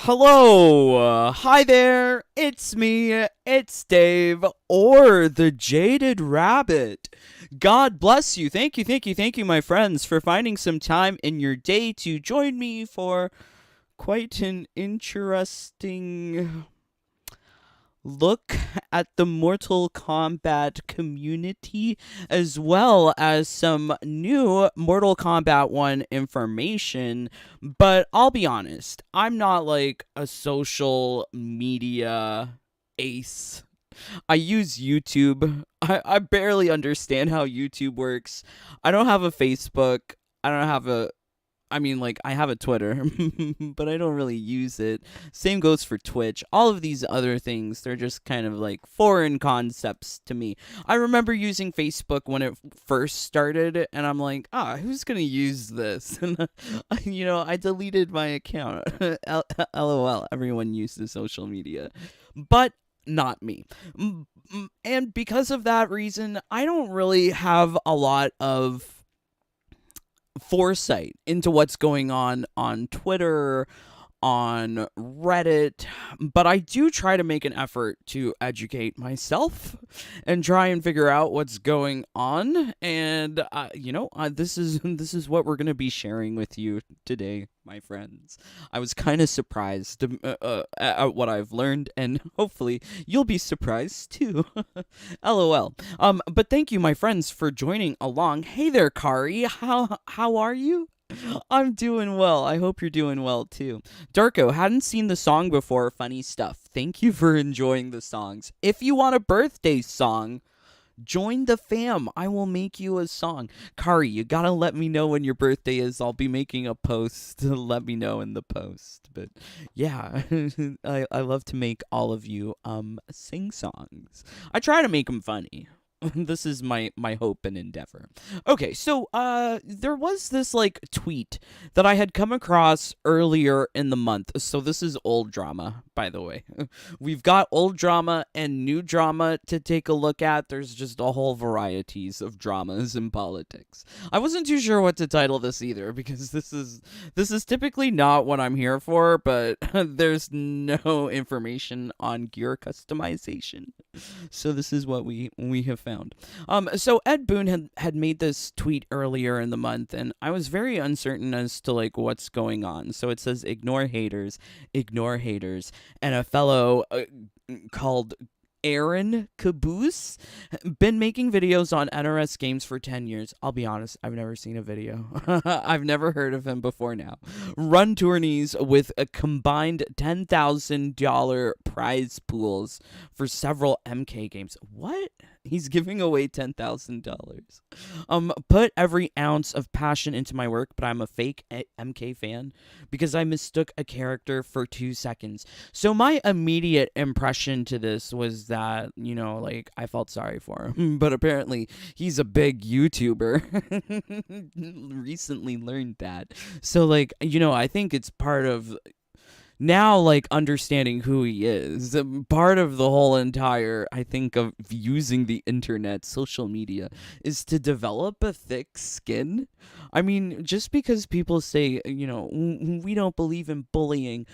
Hello, hi there, it's me, it's Dave, or the Jaded Rabbit. God bless you. Thank you, my friends, for finding some time in your day to join me for quite an interesting look at the Mortal Kombat community, as well as some new Mortal Kombat 1 information. But I'll be honest, I'm not like a social media ace. I use YouTube. I barely understand how YouTube works. I don't have a Facebook. I don't have a I mean, like, I have a Twitter, but I don't really use it. Same goes for Twitch. All of these other things, they're just kind of like foreign concepts to me. I remember using Facebook when it first started, and I'm like, who's going to use this? And, I deleted my account. LOL, everyone uses social media. But not me. And because of that reason, I don't really have a lot of foresight into what's going on Twitter, on Reddit, but I do try to make an effort to educate myself and try and figure out what's going on. And this is what we're gonna be sharing with you today, my friends. I was kind of surprised at what I've learned, and hopefully you'll be surprised too. LOL. But thank you, my friends, for joining along. Hey there, Kari. How are you? I'm doing well. I hope you're doing well too. Darko, hadn't seen the song before. Funny stuff. Thank you for enjoying the songs. If you want a birthday song, join the fam. I will make you a song. Kari, you gotta let me know when your birthday is. I'll be making a post to let me know in the post. But yeah, I love to make all of you sing songs. I try to make them funny. This is my hope and endeavor. Okay, so there was this like tweet that I had come across earlier in the month. So this is old drama, by the way. We've got old drama and new drama to take a look at. There's just a whole varieties of dramas in politics. I wasn't too sure what to title this either, because this is typically not what I'm here for, but there's no information on gear customization. So this is what we have found. So Ed Boon had made this tweet earlier in the month, and I was very uncertain as to like what's going on. So it says ignore haters, and a fellow called Aaron Caboose been making videos on NRS games for 10 years. I'll be honest, I've never seen a video. I've never heard of him before now. Run tourneys with a combined $10,000 prize pools for several MK games. What? He's giving away $10,000. Put every ounce of passion into my work, but I'm a fake MK fan because I mistook a character for 2 seconds. So my immediate impression to this was that, like, I felt sorry for him. But apparently he's a big YouTuber. Recently learned that. So, like, I think it's part of now, like, understanding who he is. Part of the whole entire, I think, of using the internet, social media, is to develop a thick skin. I mean, just because people say, we don't believe in bullying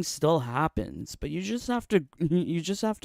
still happens, but you just have to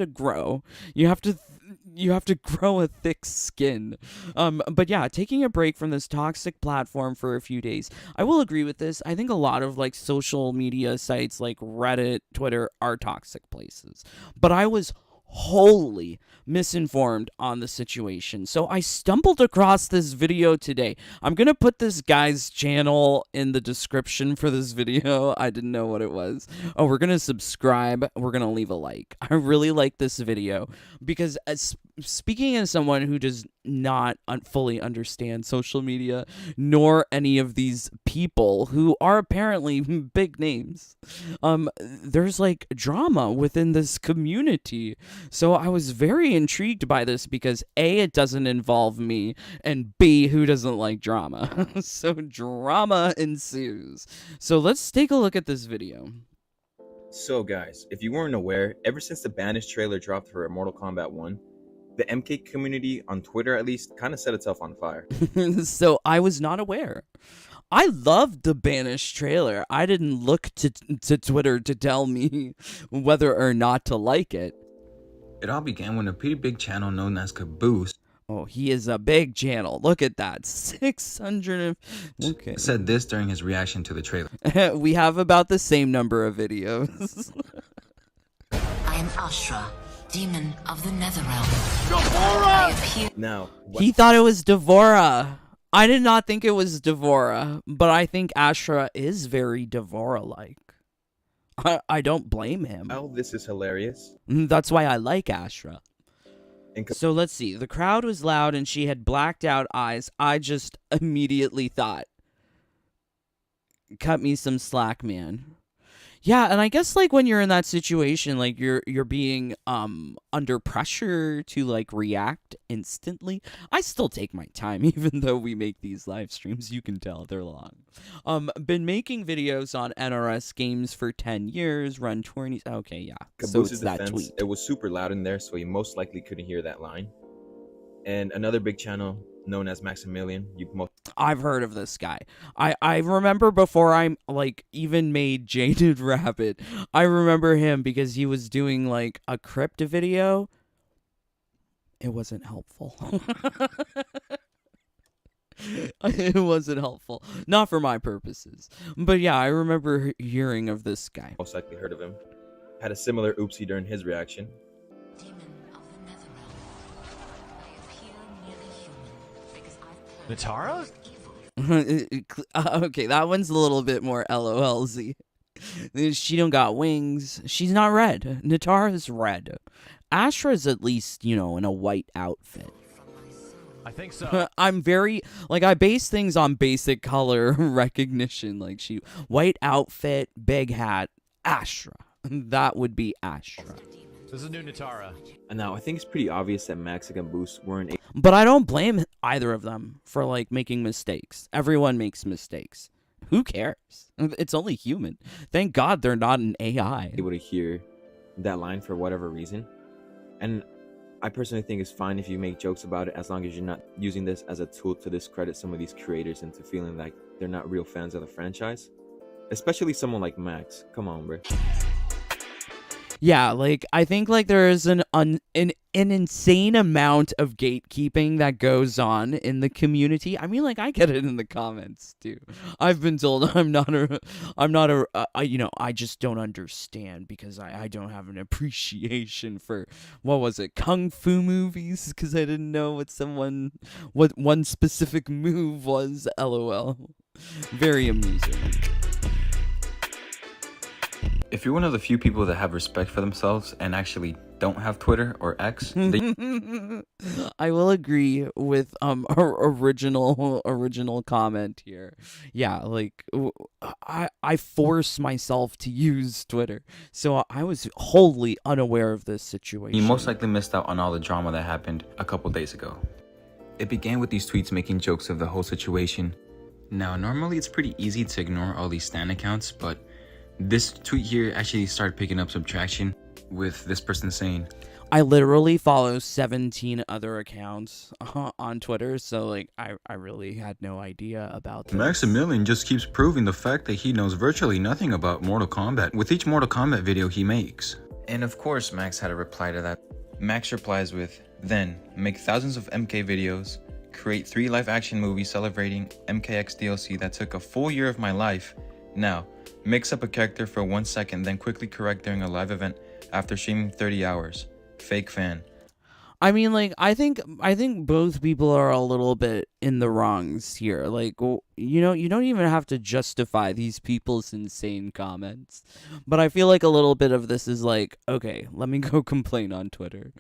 grow. You have to grow a thick skin. But yeah, taking a break from this toxic platform for a few days. I will agree with this. I think a lot of like social media sites like Reddit, Twitter are toxic places. But I was wholly misinformed on the situation. So I stumbled across this video today. I'm going to put this guy's channel in the description for this video. I didn't know what it was. Oh, we're going to subscribe. We're going to leave a like. I really like this video because speaking as someone who does not fully understand social media, nor any of these people who are apparently big names, there's like drama within this community. So I was very intrigued by this because A, it doesn't involve me, and B, who doesn't like drama? So drama ensues. So let's take a look at this video. So guys, if you weren't aware, ever since the Banished trailer dropped for Mortal Kombat 1, the MK community, on Twitter at least, kind of set itself on fire. So I was not aware. I loved the Banished trailer. I didn't look to Twitter to tell me whether or not to like it. It all began when a pretty big channel known as Caboose Oh, he is a big channel. Look at that. 600. Okay. said this during his reaction to the trailer. We have about the same number of videos. I am Ashra, demon of the Netherrealm. Now, He thought it was Devora. I did not think it was Devora, but I think Ashra is very Devora-like. I don't blame him. while this is hilarious, That's why I like Ashra. and So let's see. The crowd was loud and she had blacked out eyes. I just immediately thought, cut me some slack, man. Yeah, and I guess like when you're in that situation, like you're being under pressure to like react instantly. I still take my time, even though we make these live streams. You can tell they're long. Been making videos on NRS games for 10 years. Run tourneys. Okay, yeah. So Caboose's it's that defense, tweet. it was super loud in there, so he most likely couldn't hear that line. And another big channel known as Maximilian, I've heard of this guy. I remember before I like even made Jaded Rabbit. I remember him because he was doing like a crypt video. It wasn't helpful. It wasn't helpful. Not for my purposes. But yeah, I remember hearing of this guy. most likely heard of him, had a similar oopsie during his reaction. Demon of the Netherrealm. I appear nearly human because I've Natara? evil. Okay, that one's a little bit more LOLZ. She don't got wings. She's not red. Natara's red. Ashra's at least, in a white outfit. I think so. I'm very, like, I base things on basic color recognition. Like, white outfit, big hat, Ashra. That would be Ashra. This is new Natara. And now I think it's pretty obvious that Max and Boost weren't But I don't blame either of them for, like, making mistakes. Everyone makes mistakes. Who cares? It's only human. Thank God they're not an AI. able to hear that line for whatever reason. And I personally think it's fine if you make jokes about it, as long as you're not using this as a tool to discredit some of these creators into feeling like they're not real fans of the franchise. Especially someone like Max. Come on, bro. Yeah, like, I think, like, there is an insane amount of gatekeeping that goes on in the community. I mean, like, I get it in the comments, too. I've been told I just don't understand because I don't have an appreciation for, what was it, Kung Fu movies? Because I didn't know what one specific move was, LOL. Very amusing. If you're one of the few people that have respect for themselves and actually don't have Twitter or X, I will agree with our original comment here. Yeah, like I force myself to use Twitter, so I was wholly unaware of this situation. you most likely missed out on all the drama that happened a couple days ago. It began with these tweets making jokes of the whole situation. Now, normally it's pretty easy to ignore all these stan accounts, but this tweet here actually started picking up some traction with this person saying, I literally follow 17 other accounts on Twitter, so like I really had no idea about this. Maximilian just keeps proving the fact that he knows virtually nothing about Mortal Kombat with each Mortal Kombat video he makes. And of course, Max had a reply to that. Max replies with, then make thousands of MK videos, create 3 live-action movies celebrating MKX DLC that took a full year of my life. Now, mix up a character for 1 second, then quickly correct during a live event after streaming 30 hours. Fake fan. I mean, like, I think both people are a little bit in the wrongs here. Like, you don't even have to justify these people's insane comments. But I feel like a little bit of this is like, okay, let me go complain on Twitter.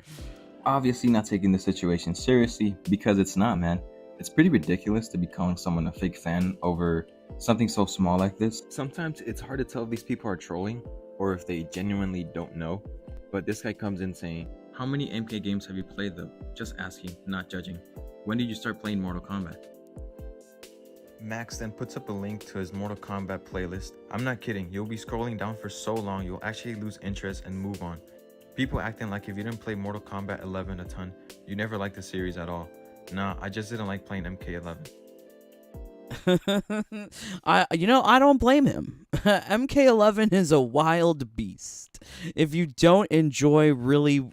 Obviously not taking the situation seriously, because it's not, man. It's pretty ridiculous to be calling someone a fake fan over something so small like this. Sometimes it's hard to tell if these people are trolling or if they genuinely don't know. But this guy comes in saying, how many MK games have you played though? Just asking, not judging. When did you start playing Mortal Kombat? Max then puts up a link to his Mortal Kombat playlist. I'm not kidding, you'll be scrolling down for so long you'll actually lose interest and move on. People acting like if you didn't play Mortal Kombat 11 a ton, you never liked the series at all. Nah, I just didn't like playing MK11. I don't blame him. MK11 is a wild beast. If you don't enjoy really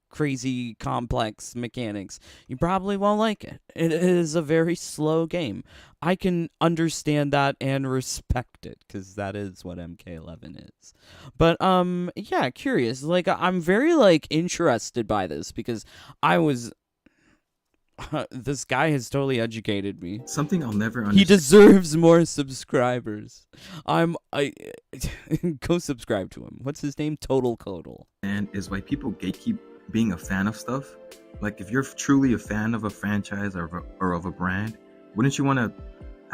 crazy complex mechanics, you probably won't like it. It is a very slow game. I can understand that and respect it, because that is what MK11 is. But yeah, curious. Like, I'm very like interested by this, because I was this guy has totally educated me. Something I'll never He understand. deserves more subscribers. I go subscribe to him. What's his name? Total Codal. And is why people gatekeep being a fan of stuff. Like, if you're truly a fan of a franchise or of a brand, wouldn't you want to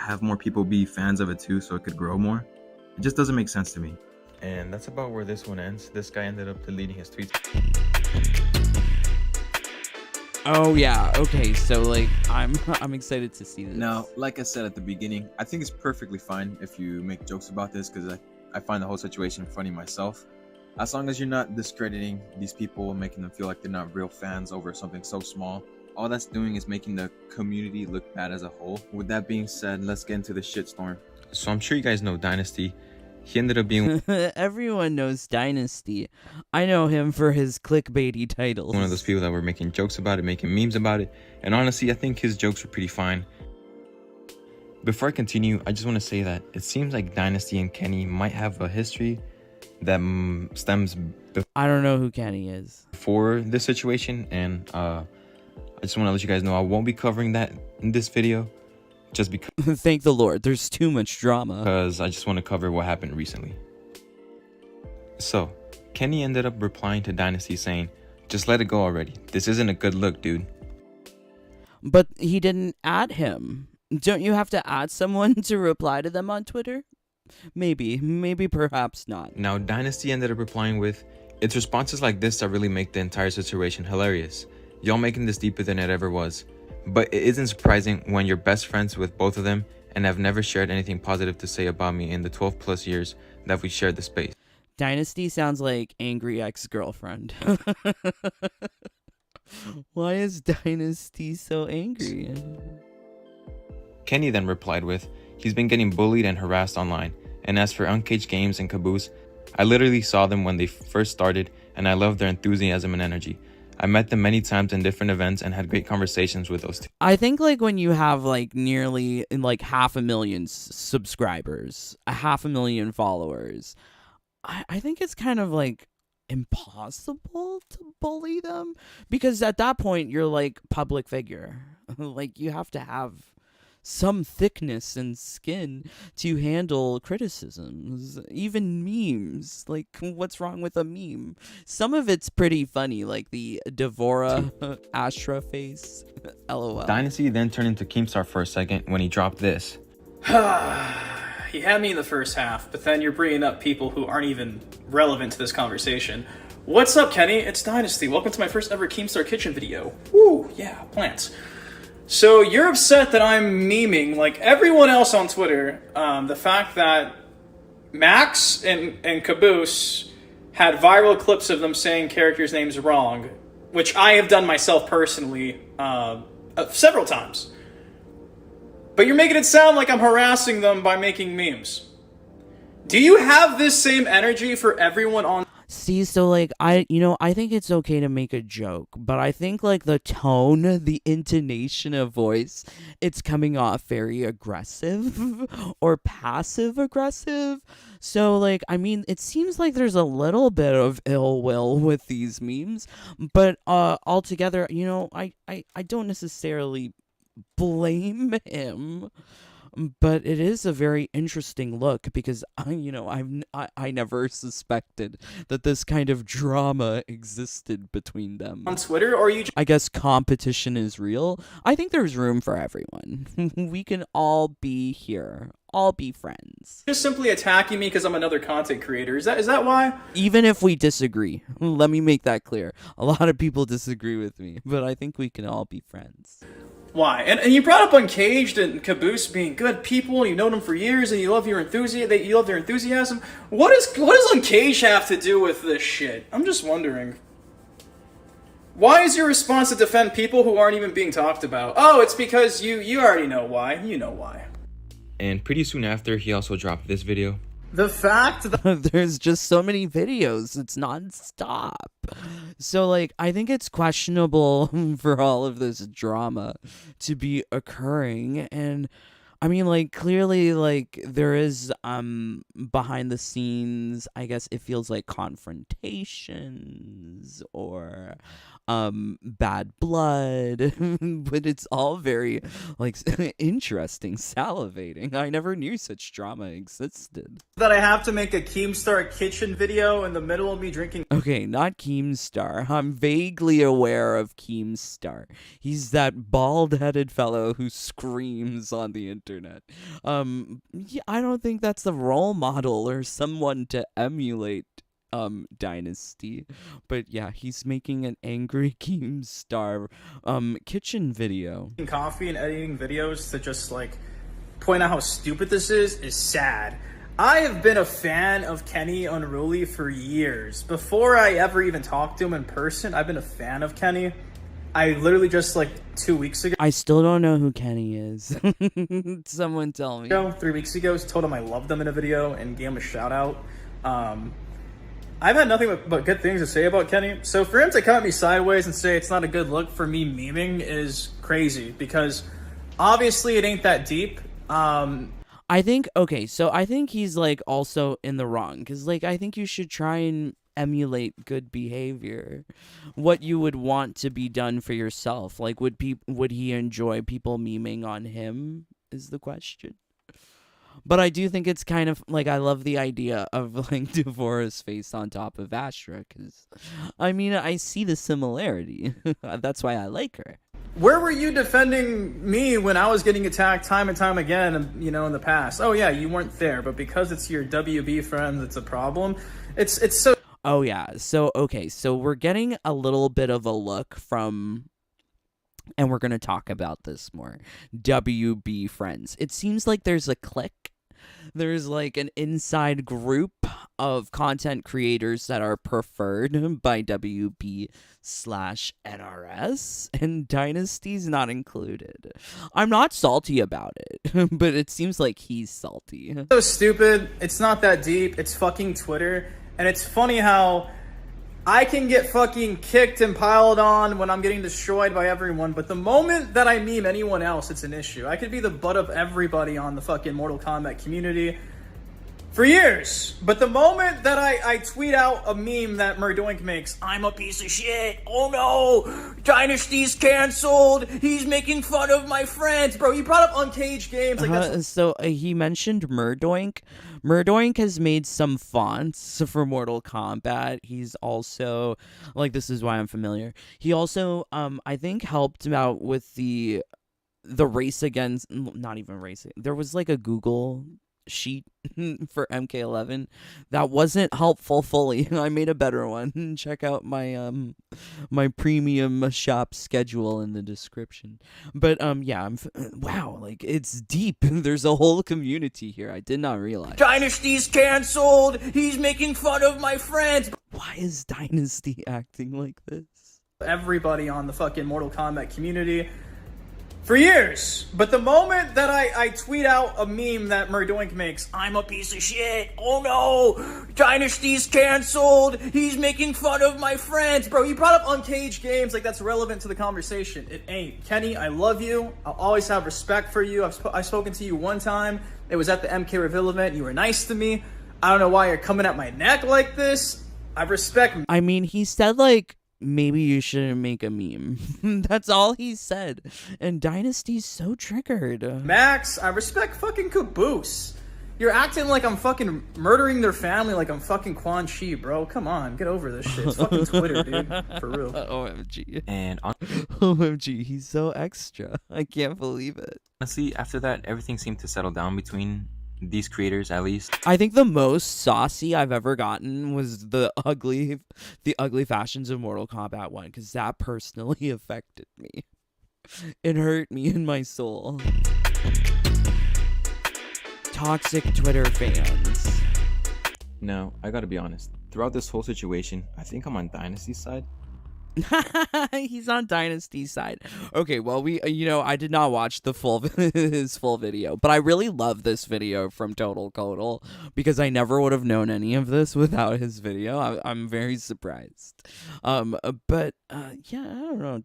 have more people be fans of it too, so it could grow more? It just doesn't make sense to me. And that's about where this one ends. This guy ended up deleting his tweets. Oh yeah, okay, so like I'm excited to see this. Now, like I said at the beginning, I think it's perfectly fine if you make jokes about this, because I find the whole situation funny myself. As long as you're not discrediting these people and making them feel like they're not real fans over something so small, all that's doing is making the community look bad as a whole. With that being said, let's get into the shitstorm. So I'm sure you guys know Dynasty. He ended up being Everyone knows Dynasty. I know him for his clickbaity titles. one of those people that were making jokes about it, making memes about it. And honestly, I think his jokes were pretty fine. Before I continue, I just want to say that it seems like Dynasty and Kenny might have a history that stems I don't know who Kenny is. before this situation. And I just want to let you guys know I won't be covering that in this video. Just Thank the Lord, there's too much drama. because I just want to cover what happened recently. So, Kenny ended up replying to Dynasty saying, "Just let it go already. This isn't a good look, dude." But he didn't add him. Don't you have to add someone to reply to them on Twitter? Maybe perhaps not. Now, Dynasty ended up replying with, "It's responses like this that really make the entire situation hilarious. Y'all making this deeper than it ever was. But it isn't surprising when you're best friends with both of them and have never shared anything positive to say about me in the 12 plus years that we shared the space." Dynasty sounds like angry ex-girlfriend. Why is Dynasty so angry? Kenny then replied with, "He's been getting bullied and harassed online. And as for Uncaged Games and Caboose, I literally saw them when they first started and I loved their enthusiasm and energy. I met them many times in different events and had great conversations with those two." I think like when you have like nearly like 500,000 subscribers, 500,000 followers, I think it's kind of like impossible to bully them, because at that point you're like public figure. Like you have to have some thickness and skin to handle criticisms, even memes. Like, what's wrong with a meme? Some of it's pretty funny, like the Devora Astra face. LOL. Dynasty then turned into Keemstar for a second when he dropped this. You had me in the first half, but then you're bringing up people who aren't even relevant to this conversation. What's up, Kenny? It's Dynasty. Welcome to my first ever Keemstar Kitchen video. Woo, yeah, plants. So you're upset that I'm memeing, like everyone else on Twitter, the fact that Max and Caboose had viral clips of them saying characters' names wrong, which I have done myself personally several times. But you're making it sound like I'm harassing them by making memes. Do you have this same energy for everyone on? See, so like I think it's okay to make a joke, but I think like the tone, the intonation of voice, it's coming off very aggressive or passive aggressive. So like, I mean, it seems like there's a little bit of ill will with these memes, but altogether, I don't necessarily blame him. But it is a very interesting look, because I never suspected that this kind of drama existed between them. On Twitter, or are you I guess competition is real. I think there's room for everyone. We can all be here, all be friends. just simply attacking me because I'm another content creator? Is that why? Even if we disagree, let me make that clear. A lot of people disagree with me, but I think we can all be friends. Why? And you brought up Uncaged and Caboose being good people, and you've known them for years, and you love your you love their enthusiasm. What does Uncaged have to do with this shit? I'm just wondering. Why is your response to defend people who aren't even being talked about? Oh, it's because you already know why. You know why. And pretty soon after, he also dropped this video. The fact that There's just so many videos. It's nonstop. So, like, I think it's questionable for all of this drama to be occurring. And I mean, like, clearly, like, there is, behind the scenes, I guess it feels like confrontations or, bad blood, but it's all very, like, interesting, salivating. I never knew such drama existed. I have to make a Keemstar Kitchen video in the middle of me drinking Okay, not Keemstar. I'm vaguely aware of Keemstar. He's that bald-headed fellow who screams on the internet. Yeah, I don't think that's a role model or someone to emulate Dynasty. But yeah, he's making an angry Keemstar kitchen video. coffee and editing videos to just like point out how stupid this is sad. I have been a fan of Kenny Unruly for years. Before I ever even talked to him in person, I've been a fan of Kenny. I literally just like 2 weeks ago, I still don't know who Kenny is. Someone tell me. 3 weeks ago, told him I loved him in a video and gave him a shout out. I've had nothing but good things to say about Kenny. So for him to come at me sideways and say it's not a good look for me memeing is crazy because obviously it ain't that deep. I think, okay, so I think he's, like, also in the wrong, because, like, I think you should try and emulate good behavior. What you would want to be done for yourself. Like, would he enjoy people memeing on him, is the question. But I do think it's kind of, like, I love the idea of, like, Devorah's face on top of Astra, because, I mean, I see the similarity. That's why I like her. Where were you defending me when I was getting attacked time and time again, you know, in the past? Oh yeah, you weren't there, but because it's your WB friend that's a problem. It's so... Oh yeah, so okay, so we're getting a little bit of a look from, and we're going to talk about this more, WB friends. It seems like there's a clique. There's like an inside group of content creators that are preferred by WB/NRS, and Dynasty's not included. I'm not salty about it, but it seems like he's salty. So stupid. It's not that deep. It's fucking Twitter. And it's funny how I can get fucking kicked and piled on when I'm getting destroyed by everyone, but the moment that I meme anyone else, it's an issue. I could be the butt of everybody on the fucking Mortal Kombat community for years, but the moment that I tweet out a meme that Murdoink makes, I'm a piece of shit, oh no, Dynasty's canceled, he's making fun of my friends. Bro, you brought up Uncaged Games. Like he mentioned Murdoink. Murdoink has made some fonts for Mortal Kombat. He's also, like, this is why I'm familiar. He also, I think, helped out with the race against, not even racing. There was like a Google sheet for MK11 that wasn't helpful fully. I made a better one. Check out my my premium shop schedule in the description. But yeah, wow, like, it's deep. There's a whole community here. I did not realize. Dynasty's canceled, he's making fun of my friends. Why is Dynasty acting like this? Everybody on the fucking Mortal Kombat community for years, but the moment that I tweet out a meme that Murdoink makes, I'm a piece of shit, oh no, Dynasty's canceled, he's making fun of my friends. Bro, you brought up Uncaged Games like that's relevant to the conversation. It ain't. Kenny, I love you. I'll always have respect for you. I've spoken to you one time. It was at the MK Reveal event. You were nice to me. I don't know why you're coming at my neck like this. I respect. I mean, he said, like, maybe you shouldn't make a meme. That's all he said. And Dynasty's so triggered. Max, I respect fucking Caboose. You're acting like I'm fucking murdering their family like I'm fucking Quan Chi, bro. Come on, get over this shit. It's fucking Twitter, dude. For real. OMG. And OMG, he's so extra. I can't believe it. honestly, after that, everything seemed to settle down between these creators, at least. I think the most saucy I've ever gotten was the ugly fashions of Mortal Kombat 1, because that personally affected me. It hurt me in my soul. Toxic Twitter fans. Now, I gotta be honest. Throughout this whole situation, I think I'm on Dynasty's side. He's on Dynasty's side. Okay, well, I did not watch the full his full video, but I really love this video from Total Codal because I never would have known any of this without his video. I'm very surprised. Yeah, I don't know.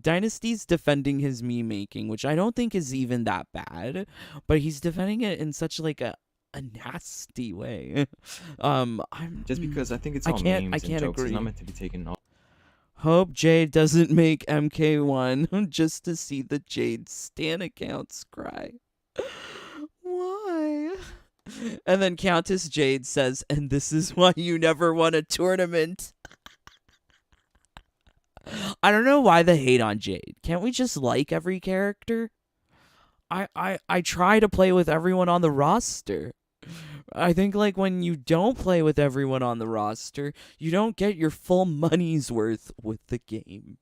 Dynasty's defending his meme making, which I don't think is even that bad, but he's defending it in such like a nasty way. Just because I think it's I all can't- memes I can't and jokes. agree. It's not meant to be taken all. Hope Jade doesn't make MK1 just to see the Jade Stan accounts cry. Why? And then Countess Jade says, and this is why you never won a tournament. I don't know why the hate on Jade. Can't we just like every character? I try to play with everyone on the roster. I think like when you don't play with everyone on the roster, you don't get your full money's worth with the game.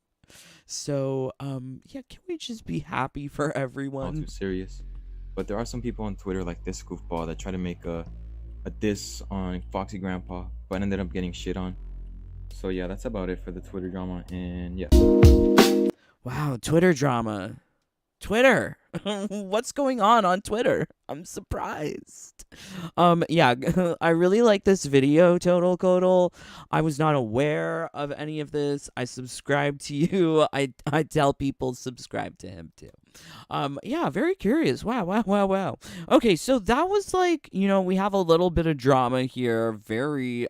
So, yeah, can we just be happy for All everyone? too serious. But there are some people on Twitter like this goofball that try to make a diss on Foxy Grandpa, but ended up getting shit on. So yeah, that's about it for the Twitter drama. And yeah, Wow, Twitter drama. Twitter. What's going on Twitter? I'm surprised. Yeah, I really like this video, Total Codal. I was not aware of any of this. I subscribe to you. I tell people subscribe to him too. Yeah, very curious. Wow. Okay, so that was like, we have a little bit of drama here. Very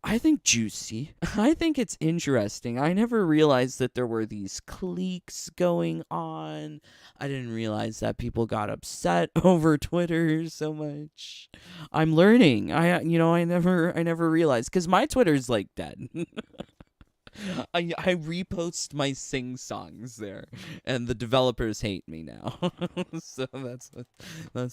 I think juicy. I think it's interesting. I never realized that there were these cliques going on. I didn't realize that people got upset over Twitter so much. I'm learning. I never realized cuz my Twitter's like dead. I repost my sing songs there, and the developers hate me now. So that's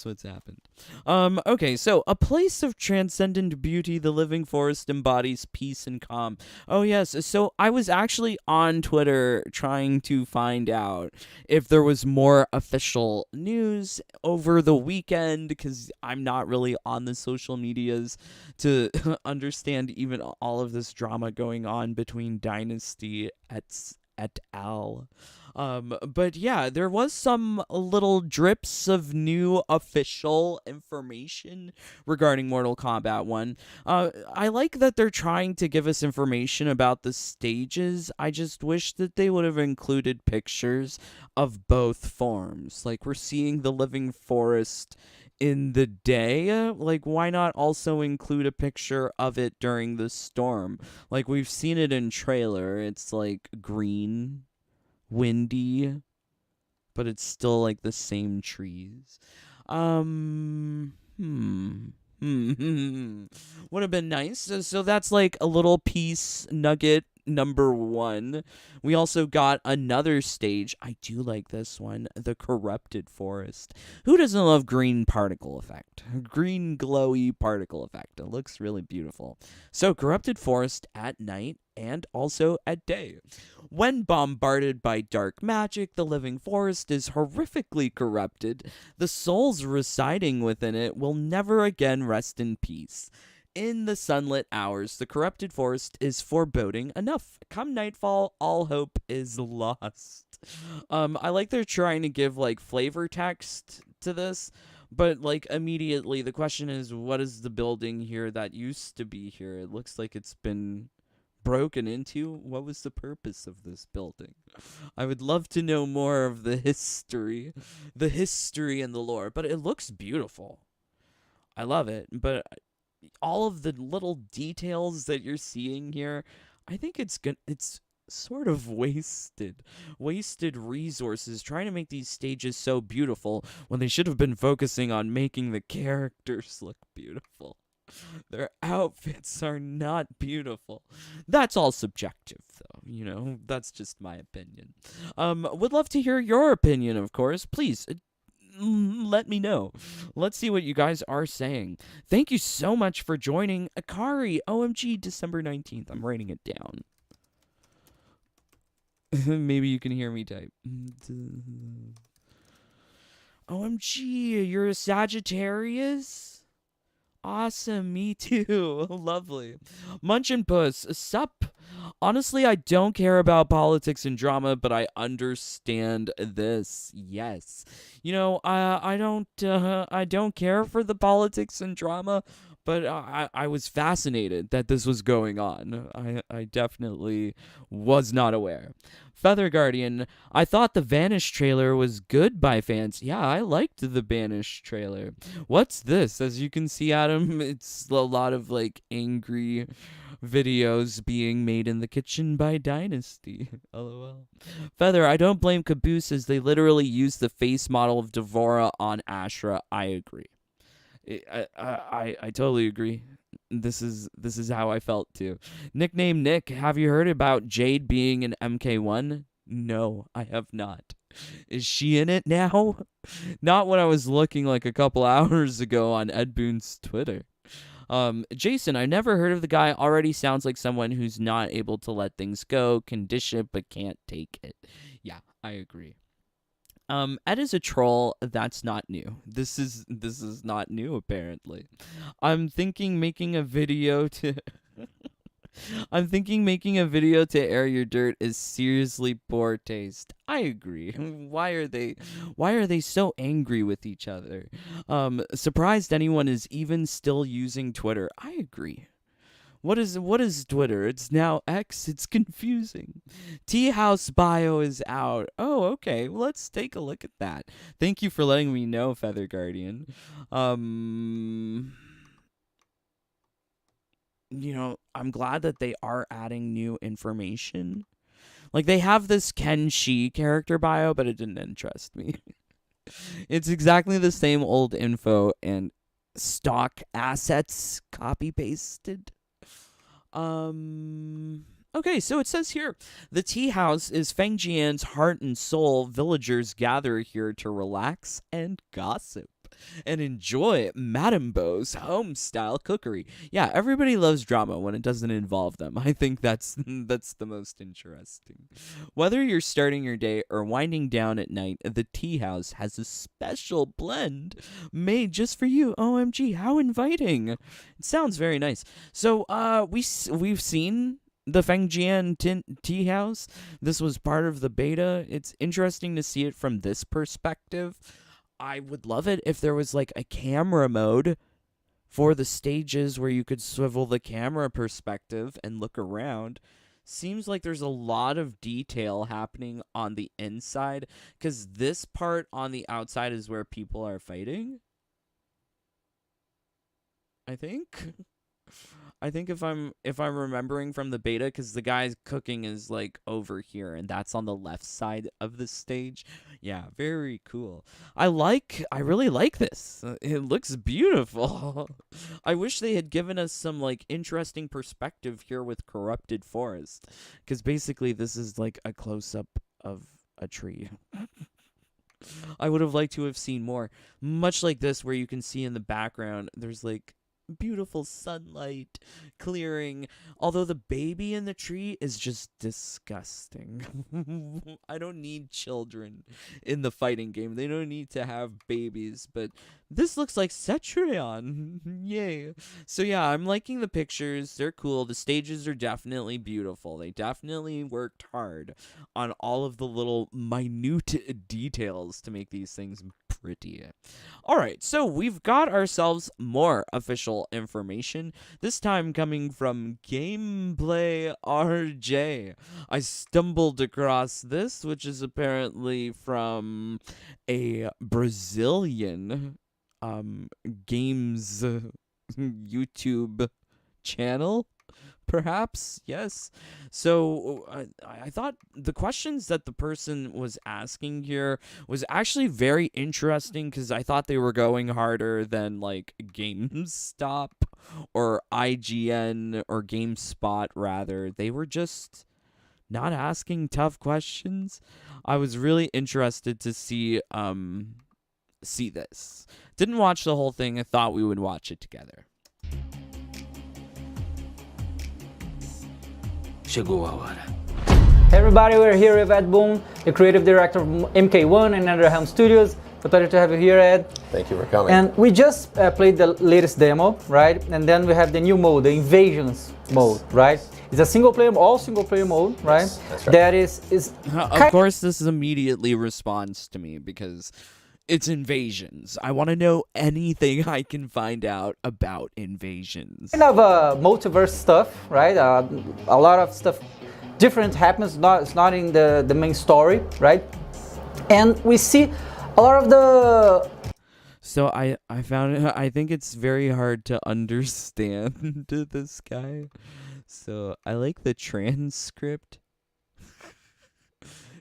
what's happened. Okay, so a place of transcendent beauty, the living forest embodies peace and calm. Oh yes, so I was actually on Twitter trying to find out if there was more official news over the weekend because I'm not really on the social medias to understand even all of this drama going on between Dynasty et al. But yeah, there was some little drips of new official information regarding Mortal Kombat 1. I like that they're trying to give us information about the stages. I just wish that they would have included pictures of both forms. Like, we're seeing the living forest in the day. Like, why not also include a picture of it during the storm? Like, we've seen it in trailer. It's like green, windy, but it's still like the same trees. Would have been nice. So that's like a little piece nugget number 1. We also got another stage. I do like this one, the corrupted forest. Who doesn't love green particle effect? Green glowy particle effect. It looks really beautiful. So corrupted forest at night and also at day. When bombarded by dark magic, the living forest is horrifically corrupted. The souls residing within it will never again rest in peace. In the sunlit hours, the corrupted forest is foreboding enough. Come nightfall, all hope is lost. I like they're trying to give like flavor text to this, but like immediately the question is, what is the building here that used to be here? It looks like it's been broken into. What was the purpose of this building? I would love to know more of the history and the lore, but it looks beautiful. I love it, but all of the little details that you're seeing here, I think it's sort of wasted resources trying to make these stages so beautiful when they should have been focusing on making the characters look beautiful. Their outfits are not beautiful. That's all subjective, though. That's just my opinion. Would love to hear your opinion, of course. Please let me know. Let's see what you guys are saying. Thank you so much for joining. Akari, OMG, December 19th. I'm writing it down. Maybe you can hear me type. OMG, you're a Sagittarius? Awesome, me too. Lovely. Munchin Puss, sup? Honestly, I don't care about politics and drama, but I understand this. Yes. You know, I don't care for the politics and drama, but I was fascinated that this was going on. I definitely was not aware. Feather Guardian, I thought the Vanish trailer was good by fans. Yeah, I liked the Vanish trailer. What's this? As you can see, Adam, it's a lot of like angry videos being made in the kitchen by Dynasty. LOL. Feather, I don't blame Caboose as they literally used the face model of Devora on Ashra. I agree. I totally agree. This is how I felt too. Nickname Nick, have you heard about Jade being in MK1? No, I have not. Is she in it now? Not when I was looking like a couple hours ago on Ed Boon's Twitter. Jason, I never heard of the guy. Already sounds like someone who's not able to let things go, can dish it, but can't take it. Yeah, I agree. Ed is a troll. That's not new. This is not new apparently. I'm thinking making a video to I'm thinking making a video to air your dirt is seriously poor taste. I agree. Why are they so angry with each other? Surprised anyone is even still using Twitter. I agree. What is Twitter? It's now X. It's confusing. Tea House bio is out. Oh, okay. Well, let's take a look at that. Thank you for letting me know, Feather Guardian. You know, I'm glad that they are adding new information. Like, they have this Ken Shi character bio, but it didn't interest me. It's exactly the same old info and stock assets copy-pasted. Okay, so it says here, the tea house is Fengjian's heart and soul. Villagers gather here to relax and gossip and enjoy Madame Beau's home-style cookery. Yeah, everybody loves drama when it doesn't involve them. I think that's the most interesting. Whether you're starting your day or winding down at night, the tea house has a special blend made just for you. OMG, how inviting. It sounds very nice. So, we've seen the Fengjian Tea House. This was part of the beta. It's interesting to see it from this perspective. I would love it if there was like a camera mode for the stages where you could swivel the camera perspective and look around. Seems like there's a lot of detail happening on the inside, because this part on the outside is where people are fighting. I think if I'm remembering from the beta, because the guy's cooking is like over here, and that's on the left side of the stage. Yeah, very cool. I really like this. It looks beautiful. I wish they had given us some like interesting perspective here with Corrupted Forest, because basically this is like a close up of a tree. I would have liked to have seen more, much like this, where you can see in the background there's like beautiful sunlight clearing, although the baby in the tree is just disgusting. I don't need children in the fighting game. They don't need to have babies, but this looks like Cetrion. Yay. So yeah, I'm liking the pictures. They're cool. The stages are definitely beautiful. They definitely worked hard on all of the little minute details to make these things pretty. All right, so we've got ourselves more official information, this time coming from Gameplay RJ. I stumbled across this, which is apparently from a Brazilian games YouTube channel. Perhaps, yes. So I thought the questions that the person was asking here was actually very interesting, because I thought they were going harder than like GameStop or IGN or GameSpot rather. They were just not asking tough questions. I was really interested to see this. Didn't watch the whole thing. I thought we would watch it together. Chegou a hora. Hey everybody, we're here with Ed Boon, the creative director of MK1 and NetherHelm Studios. A pleasure to have you here, Ed. Thank you for coming. And we just played the latest demo, right? And then we have the new mode, the Invasions mode, right? It's a single player, all single player mode, right? Yes, that's right. That is Of course, this is immediately responds to me because it's Invasions. I want to know anything I can find out about Invasions. kind of multiverse stuff, right? A lot of stuff different happens. It's not in the main story, right? And we see a lot of the. So I found it. I think it's very hard to understand this guy. So I like the transcript.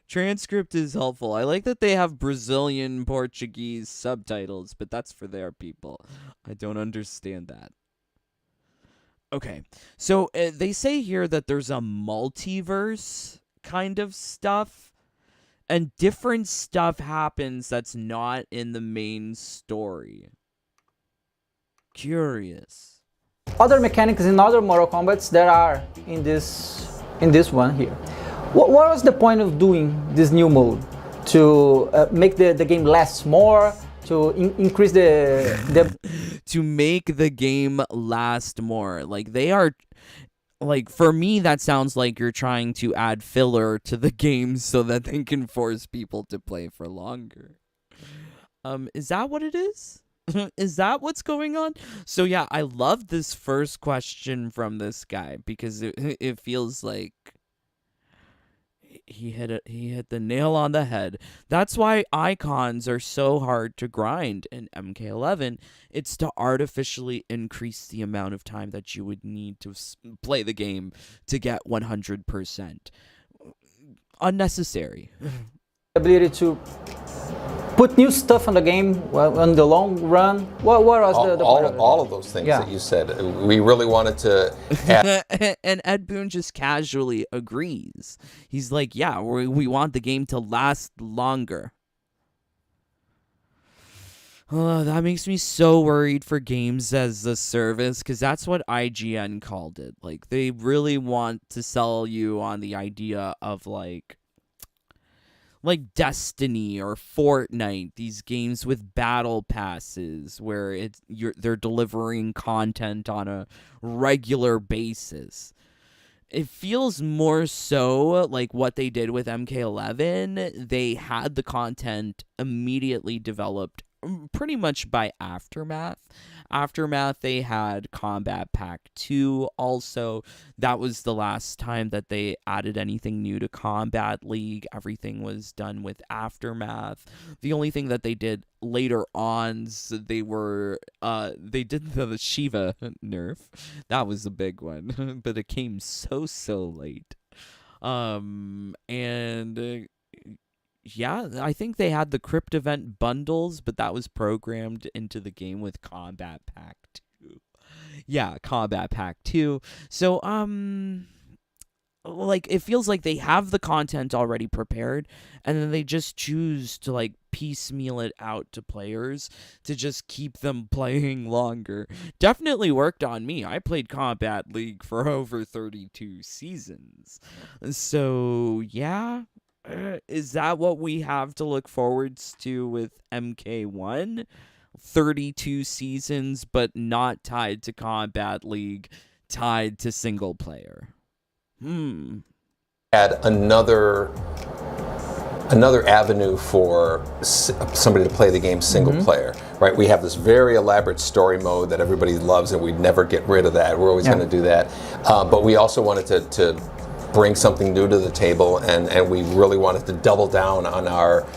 Transcript is helpful. I like that they have Brazilian Portuguese subtitles, but that's for their people. I don't understand that. Okay, so they say here that there's a multiverse kind of stuff, and different stuff happens that's not in the main story. Curious. Other mechanics in other Mortal Kombats that are in this one here. What was the point of doing this new mode? To make the game last more? To increase the To make the game last more. Like, they are... Like, for me, that sounds like you're trying to add filler to the game so that they can force people to play for longer. Is that what it is? Is that what's going on? So yeah, I love this first question from this guy because it feels like he hit the nail on the head. That's why icons are so hard to grind in MK11. It's to artificially increase the amount of time that you would need to play the game to get 100%. Unnecessary. ability to put new stuff on the game on the long run. What was the point of it? all of those things that you said. We really wanted to add. And Ed Boon just casually agrees. He's like, yeah, we want the game to last longer. Oh, that makes me so worried for games as a service, because that's what IGN called it. Like, they really want to sell you on the idea of like Destiny or Fortnite, these games with battle passes where they're delivering content on a regular basis. It feels more so like what they did with MK11. They had the content immediately developed pretty much by Aftermath. Aftermath, they had Kombat Pack 2 also. That was the last time that they added anything new to Combat League. Everything was done with Aftermath. The only thing that they did later on, they did the Shiva nerf. That was a big one, but it came so late. Yeah, I think they had the Crypt event bundles, but that was programmed into the game with Combat Pack 2. Yeah, Combat Pack 2. So, like, it feels like they have the content already prepared, and then they just choose to, like, piecemeal it out to players to just keep them playing longer. Definitely worked on me. I played Combat League for over 32 seasons. So, yeah. Is that what we have to look forward to with MK1? 32 seasons, but not tied to Combat League, tied to single player. Add another avenue for somebody to play the game single player, right? We have this very elaborate story mode that everybody loves, and we'd never get rid of that. We're always going to do that. But we also wanted to bring something new to the table, and we really wanted to double down on our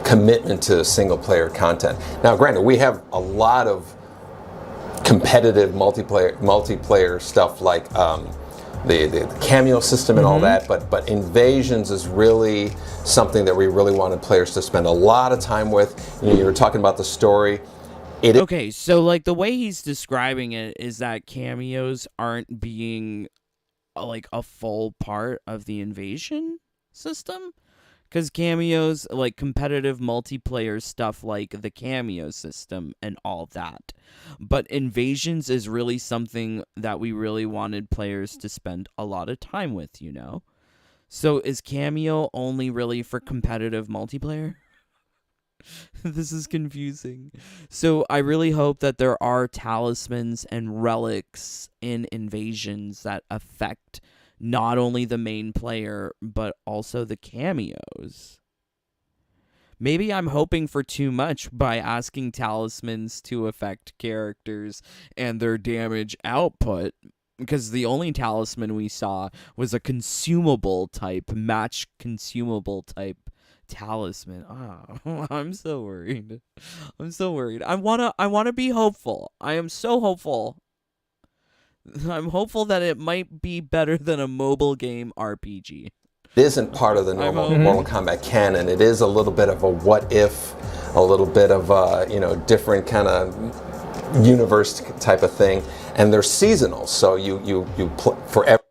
commitment to single player content. Now, granted, we have a lot of competitive multiplayer stuff like the cameo system and all that, but Invasions is really something that we really wanted players to spend a lot of time with. You were talking about the story. Okay, so like the way he's describing it is that cameos aren't being like a full part of the invasion system, because cameos, like competitive multiplayer stuff like the cameo system and all that, but Invasions is really something that we really wanted players to spend a lot of time with, you know? So is cameo only really for competitive multiplayer? This is confusing. So I really hope that there are talismans and relics in invasions that affect not only the main player, but also the cameos. Maybe I'm hoping for too much by asking talismans to affect characters and their damage output, because the only talisman we saw was a consumable type, match consumable type talisman. Oh, I'm so worried. I'm so worried. I wanna be hopeful. I am so hopeful. I'm hopeful that it might be better than a mobile game RPG. It isn't part of the normal hoping. Mortal Kombat canon. It is a little bit of a what if, a little bit of a, different kind of universe type of thing. And they're seasonal, so you play for every.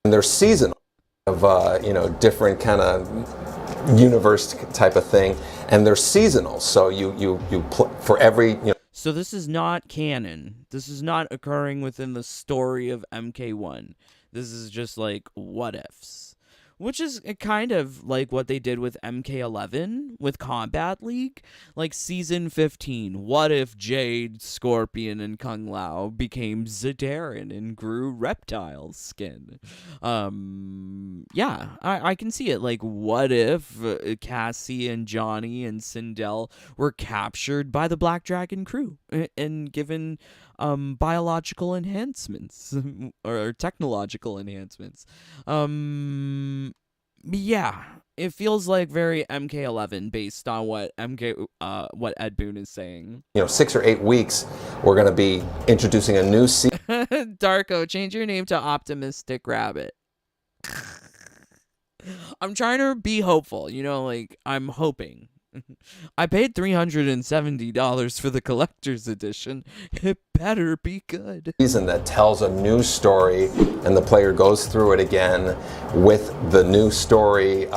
And they're seasonal, of different kind of universe type of thing. And they're seasonal, so you play for every. So this is not canon. This is not occurring within the story of MK1. This is just like what ifs. Which is kind of like what they did with MK11 with Combat League. Like Season 15, what if Jade, Scorpion, and Kung Lao became Zidaren and grew reptile skin? Yeah, I can see it. Like, what if Cassie and Johnny and Sindel were captured by the Black Dragon crew and given biological enhancements or technological enhancements? Yeah, it feels like very MK11 based on what what Ed Boon is saying. 6 or 8 weeks, we're going to be introducing a new season. Darko, change your name to Optimistic Rabbit. I'm trying to be hopeful, like I'm hoping. I paid $370 for the collector's edition. It better be good. Season that tells a new story, and the player goes through it again with the new story.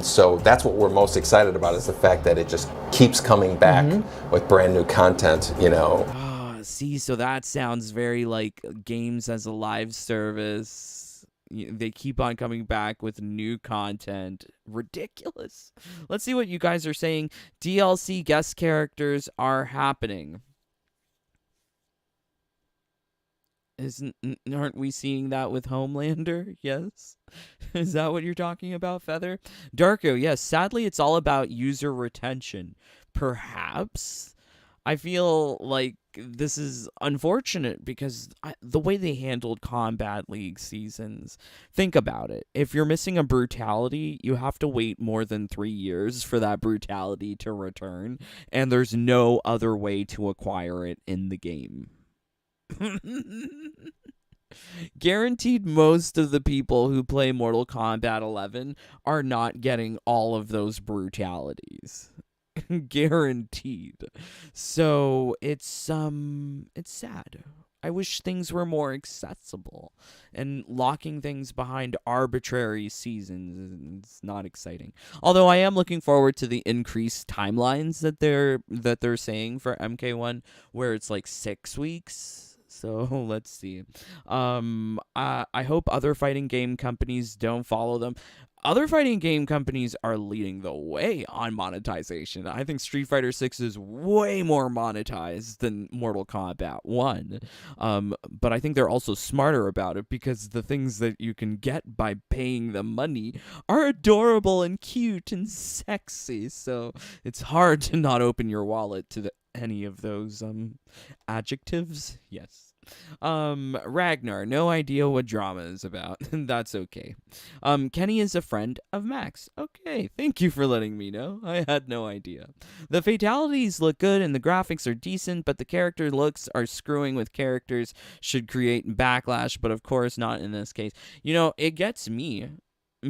So that's what we're most excited about, is the fact that it just keeps coming back with brand new content. See, so that sounds very like games as a live service. They keep on coming back with new content. Ridiculous. Let's see what you guys are saying. DLC guest characters are happening. Aren't we seeing that with Homelander? Yes. Is that what you're talking about, Feather? Darko, yes. Sadly, it's all about user retention. Perhaps. I feel like this is unfortunate because the way they handled Combat League seasons, think about it. If you're missing a brutality, you have to wait more than 3 years for that brutality to return, and there's no other way to acquire it in the game. Guaranteed most of the people who play Mortal Kombat 11 are not getting all of those brutalities. Guaranteed. So it's sad. I wish things were more accessible, and locking things behind arbitrary seasons is not exciting. Although I am looking forward to the increased timelines that they're saying for MK1, where it's like 6 weeks. So let's see. I hope other fighting game companies don't follow them. Other fighting game companies are leading the way on monetization. I think Street Fighter 6 is way more monetized than Mortal Kombat 1. But I think they're also smarter about it, because the things that you can get by paying them money are adorable and cute and sexy. So it's hard to not open your wallet to any of those adjectives. Yes. Ragnar, no idea what drama is about. That's okay. Kenny is a friend of Max. Okay, thank you for letting me know. I had no idea. The fatalities look good and the graphics are decent, but the character looks are screwing with characters, should create backlash, but of course not in this case. It gets me.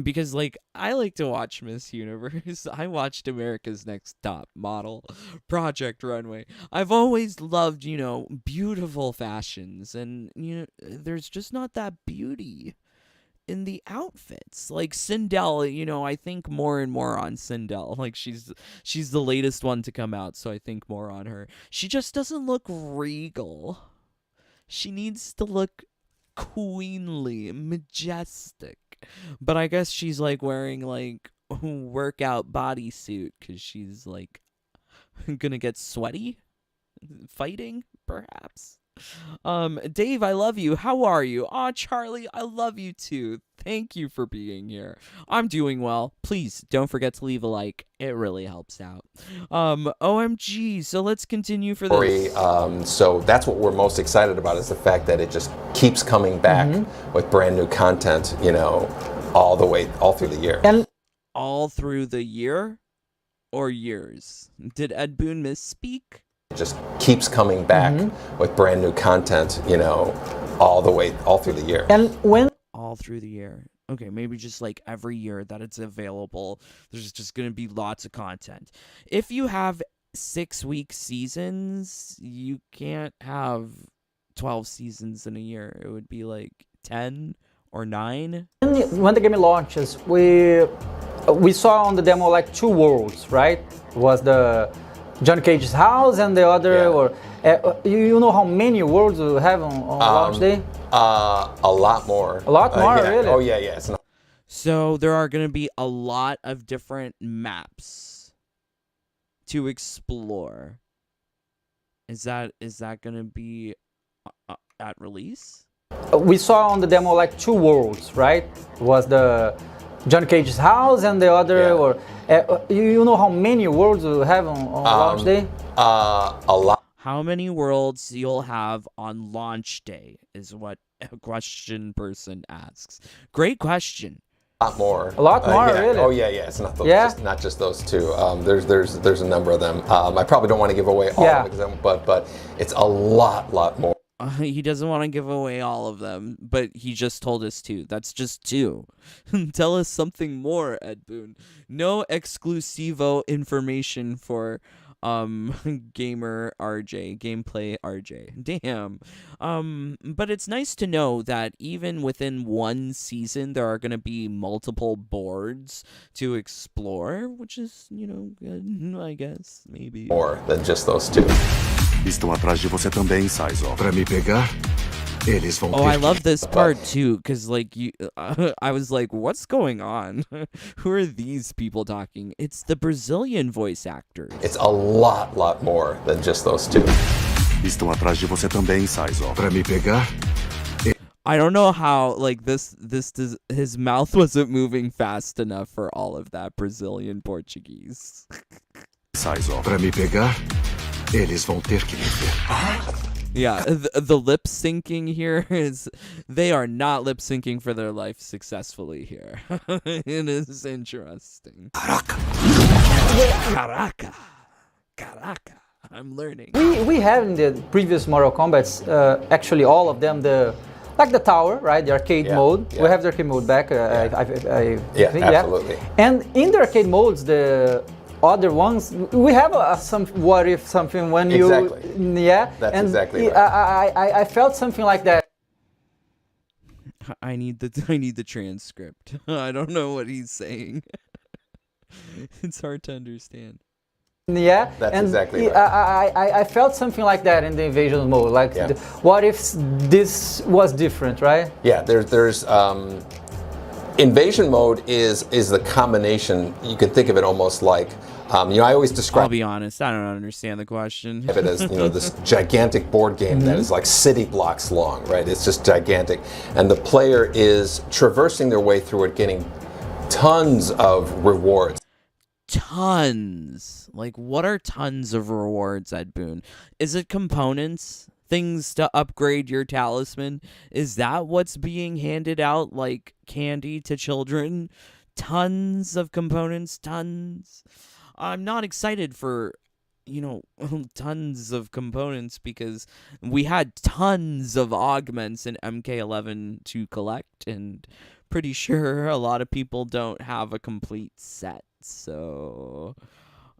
Because, I like to watch Miss Universe. I watched America's Next Top Model, Project Runway. I've always loved, beautiful fashions. And, there's just not that beauty in the outfits. Like Sindel, I think more and more on Sindel. Like, she's the latest one to come out, so I think more on her. She just doesn't look regal. She needs to look queenly, majestic. But I guess she's wearing workout bodysuit because she's Gonna get sweaty? Fighting, perhaps? Dave, I love you. How are you? Aw, Charlie, I love you too. Thank you for being here. I'm doing well. Please don't forget to leave a like. It really helps out. OMG, so let's continue for this. So that's what we're most excited about, is the fact that it just keeps coming back with brand new content, all through the year. And All through the year or years? Did Ed Boon misspeak? It just keeps coming back with brand new content, all through the year. and when All through the year. Okay, maybe just like every year that it's available, there's just going to be lots of content. If you have 6-week seasons, you can't have 12 seasons in a year. It would be like 10 or 9. when the game launches, we saw on the demo like 2 worlds, right? It was the Johnny Cage's house and the other, Yeah. or you know how many worlds we have on launch day? A lot more. A lot more, yeah. really? Oh yeah, yeah. It's not. So there are going to be a lot of different maps to explore. Is that going to be at release? We saw on the demo like 2 worlds, right? It was the Johnny Cage's house and the other, Yeah. or you know how many worlds we have on launch day? A lot. How many worlds you'll have on launch day is what a question person asks. Great question. A lot more. A lot more, yeah. really? Oh yeah, yeah. It's not those, Yeah? not just those 2. There's a number of them. I probably don't want to give away all Yeah. of them, but it's a lot more. He doesn't want to give away all of them, but he just told us 2. That's just 2. Tell us something more, Ed Boon. No exclusivo information for gamer RJ, gameplay RJ. Damn. But it's nice to know that even within one season there are going to be multiple boards to explore, which is, good, I guess, maybe. More than just those 2. Estão atrás de você também, Sizor. Pra me pegar, eles vão Oh, ter I que- love this part too, because like I was like, what's going on? Who are these people talking? It's the Brazilian voice actors. It's a lot more than just those 2. Estão atrás de você também, Sizor. Pra me pegar, I don't know how like his mouth wasn't moving fast enough for all of that Brazilian Portuguese. Sizor. Pra me pegar, eles vão ter que me ver. Yeah, the lip syncing here is they are not lip syncing for their life successfully here. It is interesting. Caraca. I'm learning. We have in the previous Mortal Kombat, actually all of them, the tower, right? The arcade Yeah, mode. yeah. We have the arcade mode back. I Yeah, think, absolutely. And in the arcade modes, the other ones, we have some what if something when Exactly. yeah. That's and exactly right. I felt something like that. I need the transcript. I don't know what he's saying. It's hard to understand. Yeah, That's and exactly right. I felt something like that in the invasion mode. Like, Yeah. what if this was different, right? Yeah, there's invasion mode is the combination. You could think of it almost like I always I'll describe be honest, I don't understand the question. it as this gigantic board game that is like city blocks long, right? It's just gigantic, and the player is traversing their way through it, getting tons of rewards. Tons. Like, what are tons of rewards, Ed Boon? Is it components? Things to upgrade your talisman? Is that what's being handed out like candy to children? Tons of components, tons. I'm not excited for, tons of components because we had tons of augments in MK11 to collect, and pretty sure a lot of people don't have a complete set. So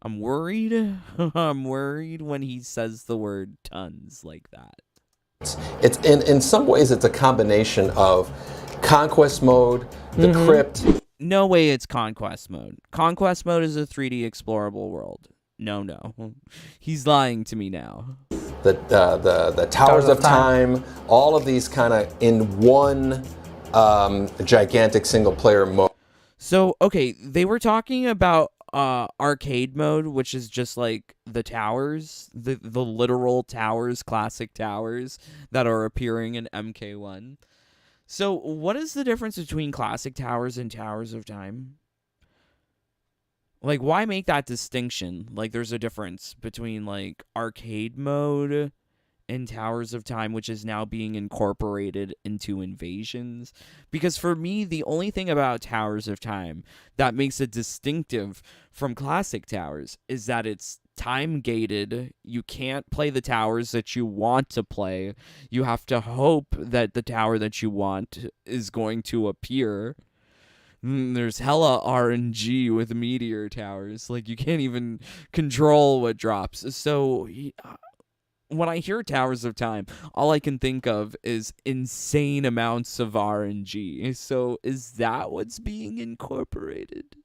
I'm worried. I'm worried when he says the word tons like that. It's in some ways it's a combination of conquest mode, the crypt. No way it's conquest mode. Conquest mode is a 3D explorable world. No. He's lying to me now. The Towers of Time, all of these kind of in one gigantic single player mode. So, okay, they were talking about arcade mode, which is just like the towers, the literal towers, classic towers that are appearing in MK1. So, what is the difference between classic towers and Towers of Time? Like, why make that distinction? Like, there's a difference between, like, arcade mode and Towers of Time, which is now being incorporated into Invasions. Because for me, the only thing about Towers of Time that makes it distinctive from classic towers is that it's time gated. You can't play the towers that you want to play. You have to hope that the tower that you want is going to appear. There's hella RNG with meteor towers. Like, you can't even control what drops. So when I hear Towers of Time, all I can think of is insane amounts of RNG. So is that what's being incorporated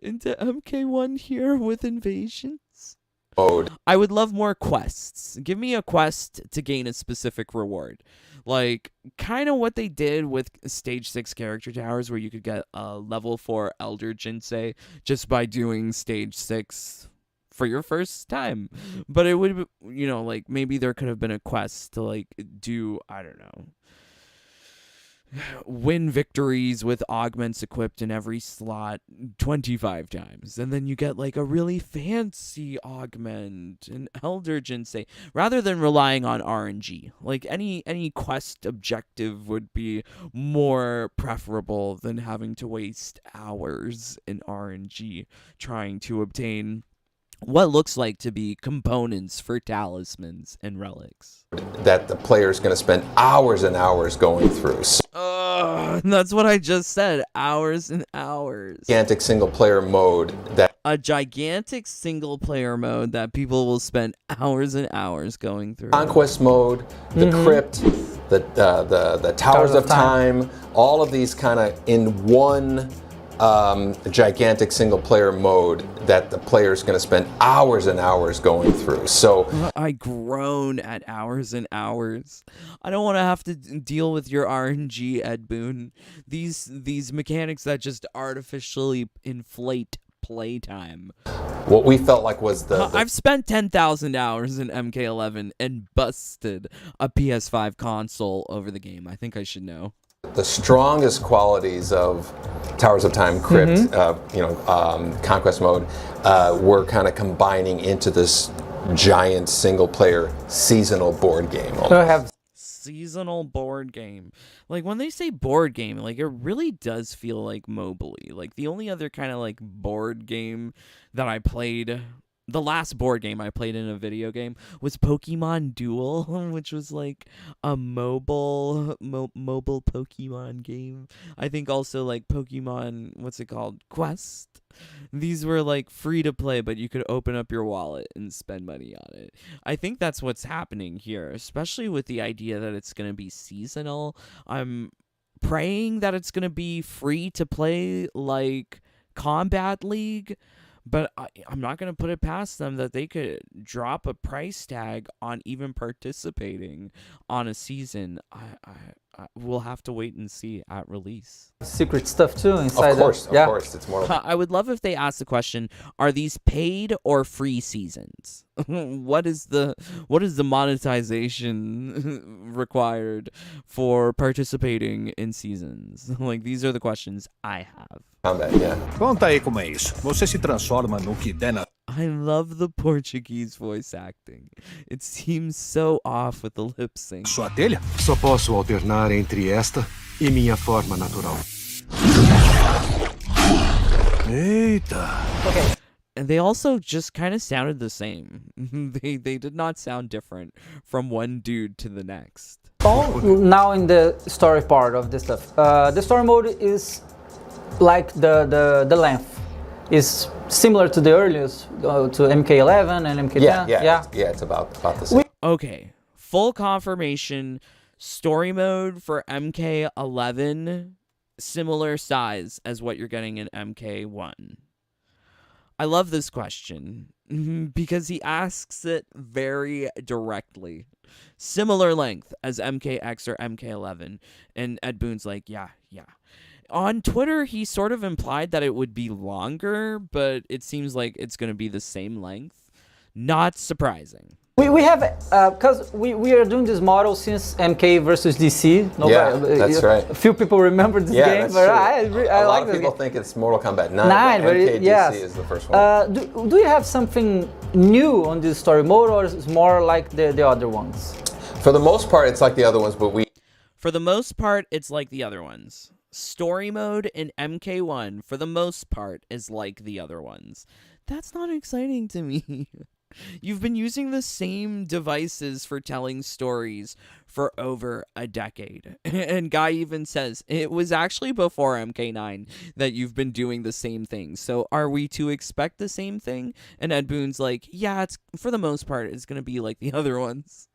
into MK1 here with Invasions? Mode. I would love more quests. Give me a quest to gain a specific reward. Like, kind of what they did with Stage 6 character towers, where you could get a level 4 Elder Jinsei just by doing Stage 6 for your first time. But it would, you know, like, maybe there could have been a quest to, like, do, I don't know, win victories with augments equipped in every slot 25 times, and then you get like a really fancy augment, an Elder Jinsei, rather than relying on RNG. Like, any quest objective would be more preferable than having to waste hours in RNG trying to obtain what looks like to be components for talismans and relics that the player is going to spend hours and hours going through. That's what I just said. Hours and hours. Gigantic single player mode that a gigantic single player mode that people will spend hours and hours going through. Conquest mode, the crypt, the Towers of Time, all of these kind of in one gigantic single player mode that the player is going to spend hours and hours going through. So I groan at hours and hours. I don't want to have to deal with your RNG, Ed Boon. These mechanics that just artificially inflate playtime. What we felt like was I've spent 10,000 hours in MK11 and busted a PS5 console over the game. I think I should know. The strongest qualities of Towers of Time, Crypt, Conquest mode, were kind of combining into this giant single-player seasonal board game. Seasonal board game. Like, when they say board game, like, it really does feel like mobile-y. Like, the only other kind of, like, board game that I played... The last board game I played in a video game was Pokemon Duel, which was like a mobile Pokemon game. I think also like Pokemon, what's it called? Quest. These were like free to play, but you could open up your wallet and spend money on it. I think that's what's happening here, especially with the idea that it's going to be seasonal. I'm praying that it's going to be free to play like Kombat League. But I'm not going to put it past them that they could drop a price tag on even participating on a season. We'll have to wait and see at release. Secret stuff too inside. Of course, it's more. I would love if they asked the question: are these paid or free seasons? What is the monetization required for participating in seasons? Like, these are the questions I have. Combat, yeah. Conta aí como é isso. Você se transforma no que der na... I love the Portuguese voice acting. It seems so off with the lip sync. Sua telha? Só posso alternar entre esta e minha forma natural. Eita. Okay. And they also just kind of sounded the same. They did not sound different from one dude to the next. Now in the story part of this stuff. The story mode is like the length is similar to the earliest, to MK11 and MK10. Yeah, it's about the same. Okay, full confirmation. Story mode for MK11, similar size as what you're getting in MK1. I love this question because he asks it very directly. Similar length as MKX or MK11. And Ed Boon's like, yeah. On Twitter, he sort of implied that it would be longer, but it seems like it's going to be the same length. Not surprising. We have, because we are doing this model since MK versus DC. That's right. A few people remember this game, that's but true. I a lot like of this people game. think it's Mortal Kombat 9, But MKDC yes. is the first one. Do you have something new on this story mode, or is it more like the other ones? For the most part, it's like the other ones, but For the most part, it's like the other ones. Story mode in MK1, for the most part, is like the other ones. That's not exciting to me. You've been using the same devices for telling stories for over a decade. And Guy even says, it was actually before MK9 that you've been doing the same thing. So are we to expect the same thing? And Ed Boon's like, yeah, it's for the most part, it's going to be like the other ones.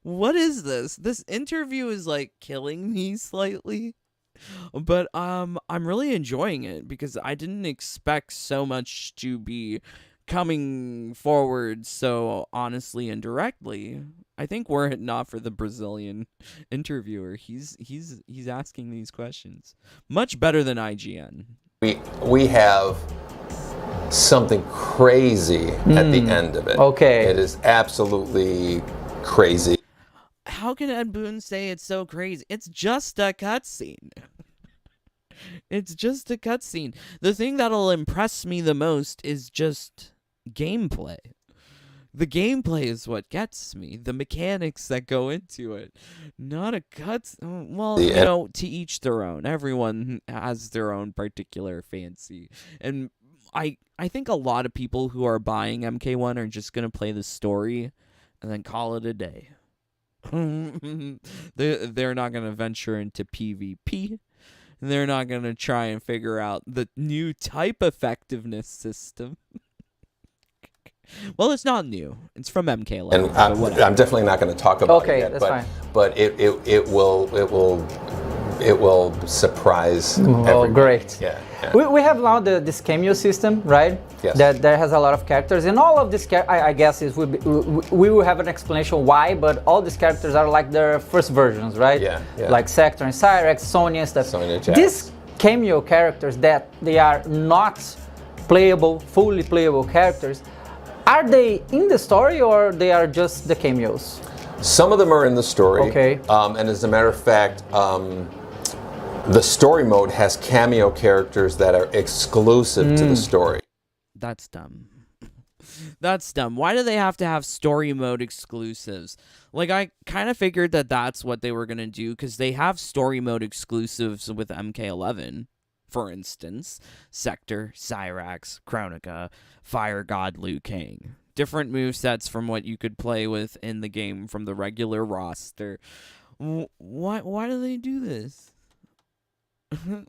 What is this? This interview is like killing me slightly. But I'm really enjoying it because I didn't expect so much to be coming forward so honestly and directly. I think were it not for the Brazilian interviewer, he's asking these questions much better than IGN. we have something crazy at the end of it. Okay. It is absolutely crazy. How can Ed Boon say it's so crazy? It's just a cutscene. It's just a cutscene. The thing that'll impress me the most is just gameplay. The gameplay is what gets me. The mechanics that go into it. Not a well, you know, to each their own. Everyone has their own particular fancy. And I think a lot of people who are buying MK1 are just going to play the story and then call it a day. They're not going to venture into PvP. They're not going to try and figure out the new type effectiveness system. Well, it's not new. It's from MK11. And I'm definitely not going to talk about it yet, that's fine. But it will surprise everybody. Oh, great. Yeah. We have now this cameo system, right? Yes. That has a lot of characters, and all of these I guess we will have an explanation why, but all these characters are like their first versions, right? Yeah. Like Sector and Cyrex, Sonya and stuff. Sonya, Jax. These cameo characters that they are not playable, fully playable characters, are they in the story or they are just the cameos? Some of them are in the story. Okay. And as a matter of fact, the story mode has cameo characters that are exclusive to the story. That's dumb. That's dumb. Why do they have to have story mode exclusives? Like, I kind of figured that that's what they were going to do, because they have story mode exclusives with MK11. For instance, Sector, Cyrax, Chronica, Fire God, Liu Kang. Different movesets from what you could play with in the game from the regular roster. Why do they do this?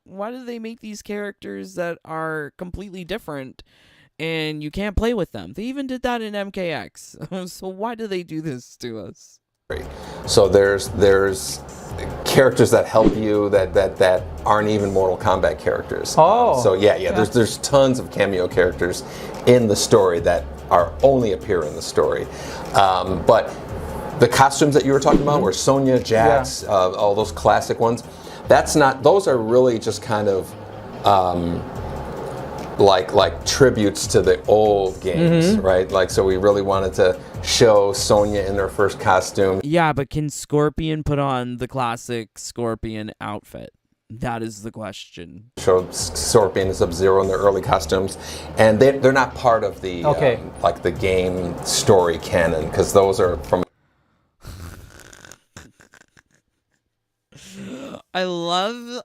Why do they make these characters that are completely different and you can't play with them? They even did that in MKX. So why do they do this to us? So there's characters that help you that aren't even Mortal Kombat characters. Oh. So yeah. There's tons of cameo characters in the story that are only appear in the story. But the costumes that you were talking about were Sonya, Jax, all those classic ones. Those are really just kind of like tributes to the old games, right? Like, so we really wanted to show Sonya in her first costume. Yeah, but can Scorpion put on the classic Scorpion outfit? That is the question. Show Scorpion and Sub-Zero in their early costumes, and they're not part of the like the game story canon, because those are from. I love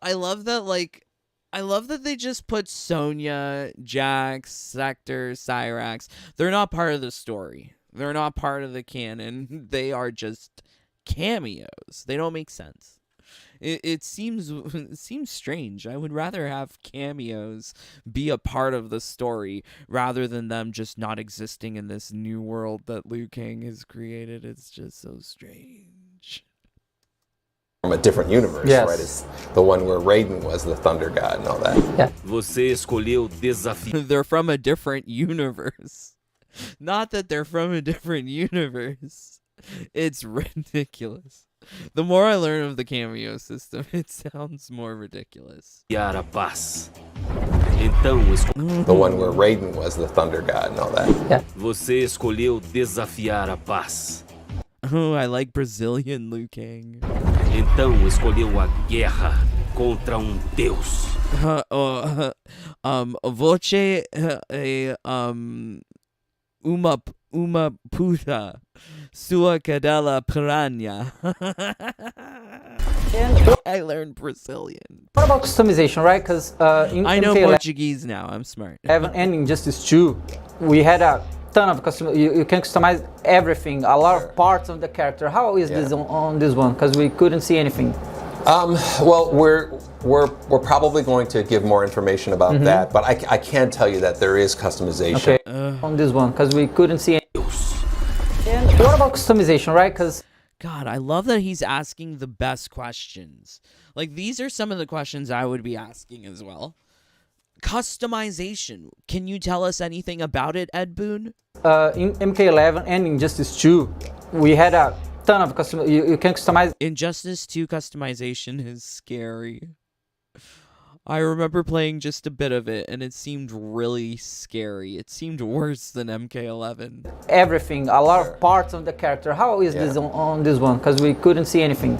that they just put Sonya, Jax, Sector, Cyrax. They're not part of the story. They're not part of the canon. They are just cameos. They don't make sense. It seems strange. I would rather have cameos be a part of the story rather than them just not existing in this new world that Liu Kang has created. It's just so strange. From a different universe, right? It's the one where Raiden was the Thunder God and all that. Yeah. Você escolheu desafio. They're from a different universe. Not that they're from a different universe. It's ridiculous. The more I learn of the cameo system, it sounds more ridiculous. The one where Raiden was the Thunder God and all that. Yeah. Você escolheu desafiar a paz. Oh, I like Brazilian Liu Kang. Então escolheu a guerra contra Deus. Voce uma puta sua cadela piranha. I learned Brazilian. What about customization, right? Because I know Portuguese now. I'm smart. And Injustice 2, we had a ton of custom. You can customize everything, a lot of parts of the character. How is this on this one? Because we couldn't see anything. Well, we're probably going to give more information about that, but I can tell you that there is customization. Okay. On this one, because we couldn't see anything. And what about customization, right? Because God, I love that he's asking the best questions. Like, these are some of the questions I would be asking as well. Customization. Can you tell us anything about it, Ed Boon? In MK11 and Injustice 2, we had a ton of custom. You can customize. Injustice 2 customization is scary. I remember playing just a bit of it, and it seemed really scary. It seemed worse than MK11. Everything, a lot of parts of the character. How is this on this one? Because we couldn't see anything.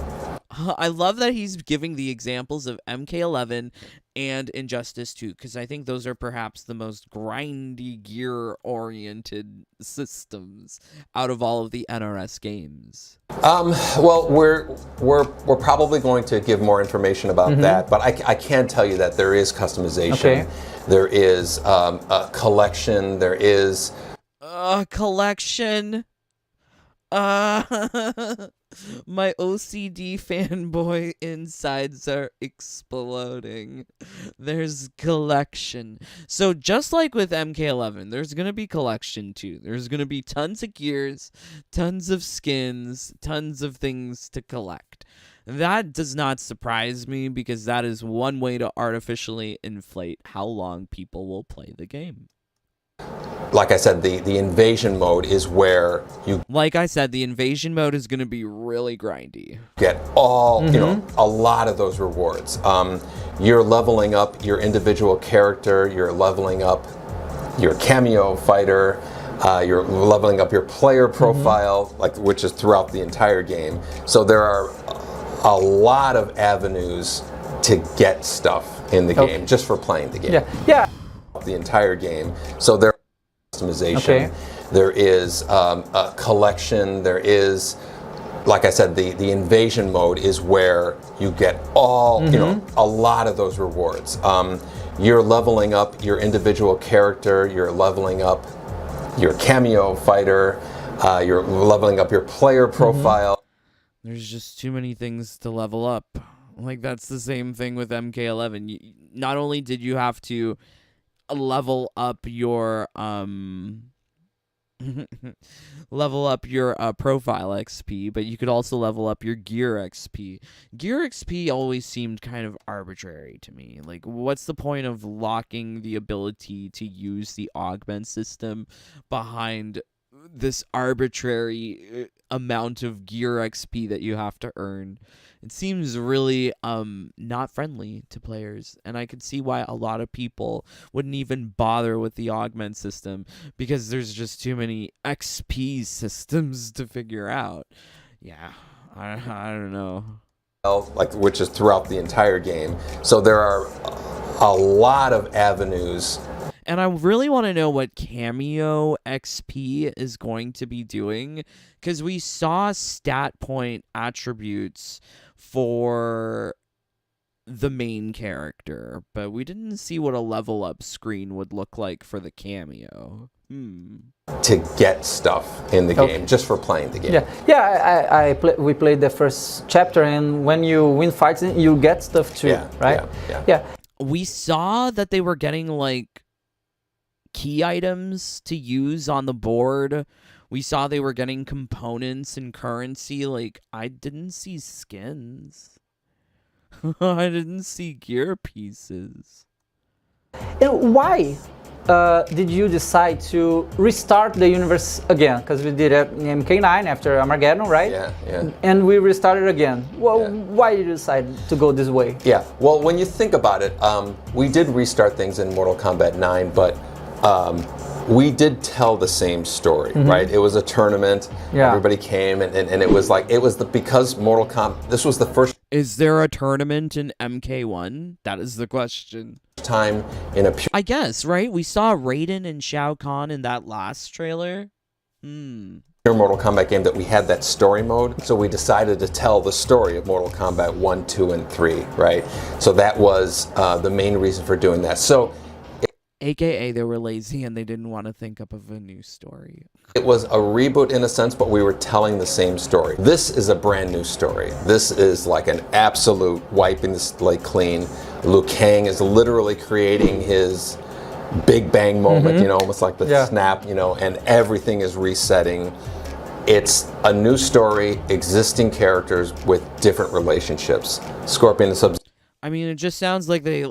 I love that he's giving the examples of MK11 and Injustice 2, because I think those are perhaps the most grindy, gear-oriented systems out of all of the NRS games. Well, we're probably going to give more information about that, but I can tell you that there is customization. Okay. There is a collection. There is a collection. My OCD fanboy insides are exploding. There's collection. So just like with MK11, there's going to be collection too. There's going to be tons of gears, tons of skins, tons of things to collect. That does not surprise me because that is one way to artificially inflate how long people will play the game. Like I said, the invasion mode is where you... Like I said, the invasion mode is going to be really grindy. Get all, you know, a lot of those rewards. You're leveling up your individual character, you're leveling up your cameo fighter, you're leveling up your player profile, like which is throughout the entire game. So there are a lot of avenues to get stuff in the game, just for playing the game. Yeah. The entire game. So there is customization. There is a collection. There is, like I said, the invasion mode is where you get all, you know, a lot of those rewards. You're leveling up your individual character. You're leveling up your cameo fighter. You're leveling up your player profile. There's just too many things to level up. Like, that's the same thing with MK11. Not only did you have to level up your profile XP, but you could also level up your gear XP. Gear XP always seemed kind of arbitrary to me. Like, what's the point of locking the ability to use the augment system behind this arbitrary amount of gear XP that you have to earn? It seems really not friendly to players, and I could see why a lot of people wouldn't even bother with the augment system because there's just too many XP systems to figure out. Yeah, I don't know. Like, which is throughout the entire game. So there are a lot of avenues. And I really want to know what Cameo XP is going to be doing, because we saw stat point attributes for the main character, but we didn't see what a level up screen would look like for the Cameo. To get stuff in the game, just for playing the game. We played the first chapter, and when you win fights, you get stuff too, right? Yeah. We saw that they were getting, like, key items to use on the board. We saw they were getting components and currency. Like, I didn't see skins. I didn't see gear pieces. And why? did you decide to restart the universe again? Because we did it in MK9 after Armageddon, right? Yeah. And we restarted again. Well, Yeah. why did you decide to go this way? Yeah, well, when you think about it, we did restart things in Mortal Kombat 9, but we did tell the same story, right? It was a tournament, everybody came, and it was like, because Mortal Kombat, this was the first Is there a tournament in MK1? That is the question. time in a pure I guess, right? We saw Raiden and Shao Kahn in that last trailer. Mortal Kombat game that we had that story mode, so we decided to tell the story of Mortal Kombat 1, 2, and 3, right? So that was the main reason for doing that. So AKA they were lazy and they didn't want to think up of a new story. it was a reboot in a sense, but we were telling the same story. This is a brand new story. This is like an absolute wiping the slate clean. Liu Kang is literally creating his Big Bang moment, you know, almost like the snap, you know, and everything is resetting. It's a new story, existing characters with different relationships. Scorpion and Sub. I mean, it just sounds like they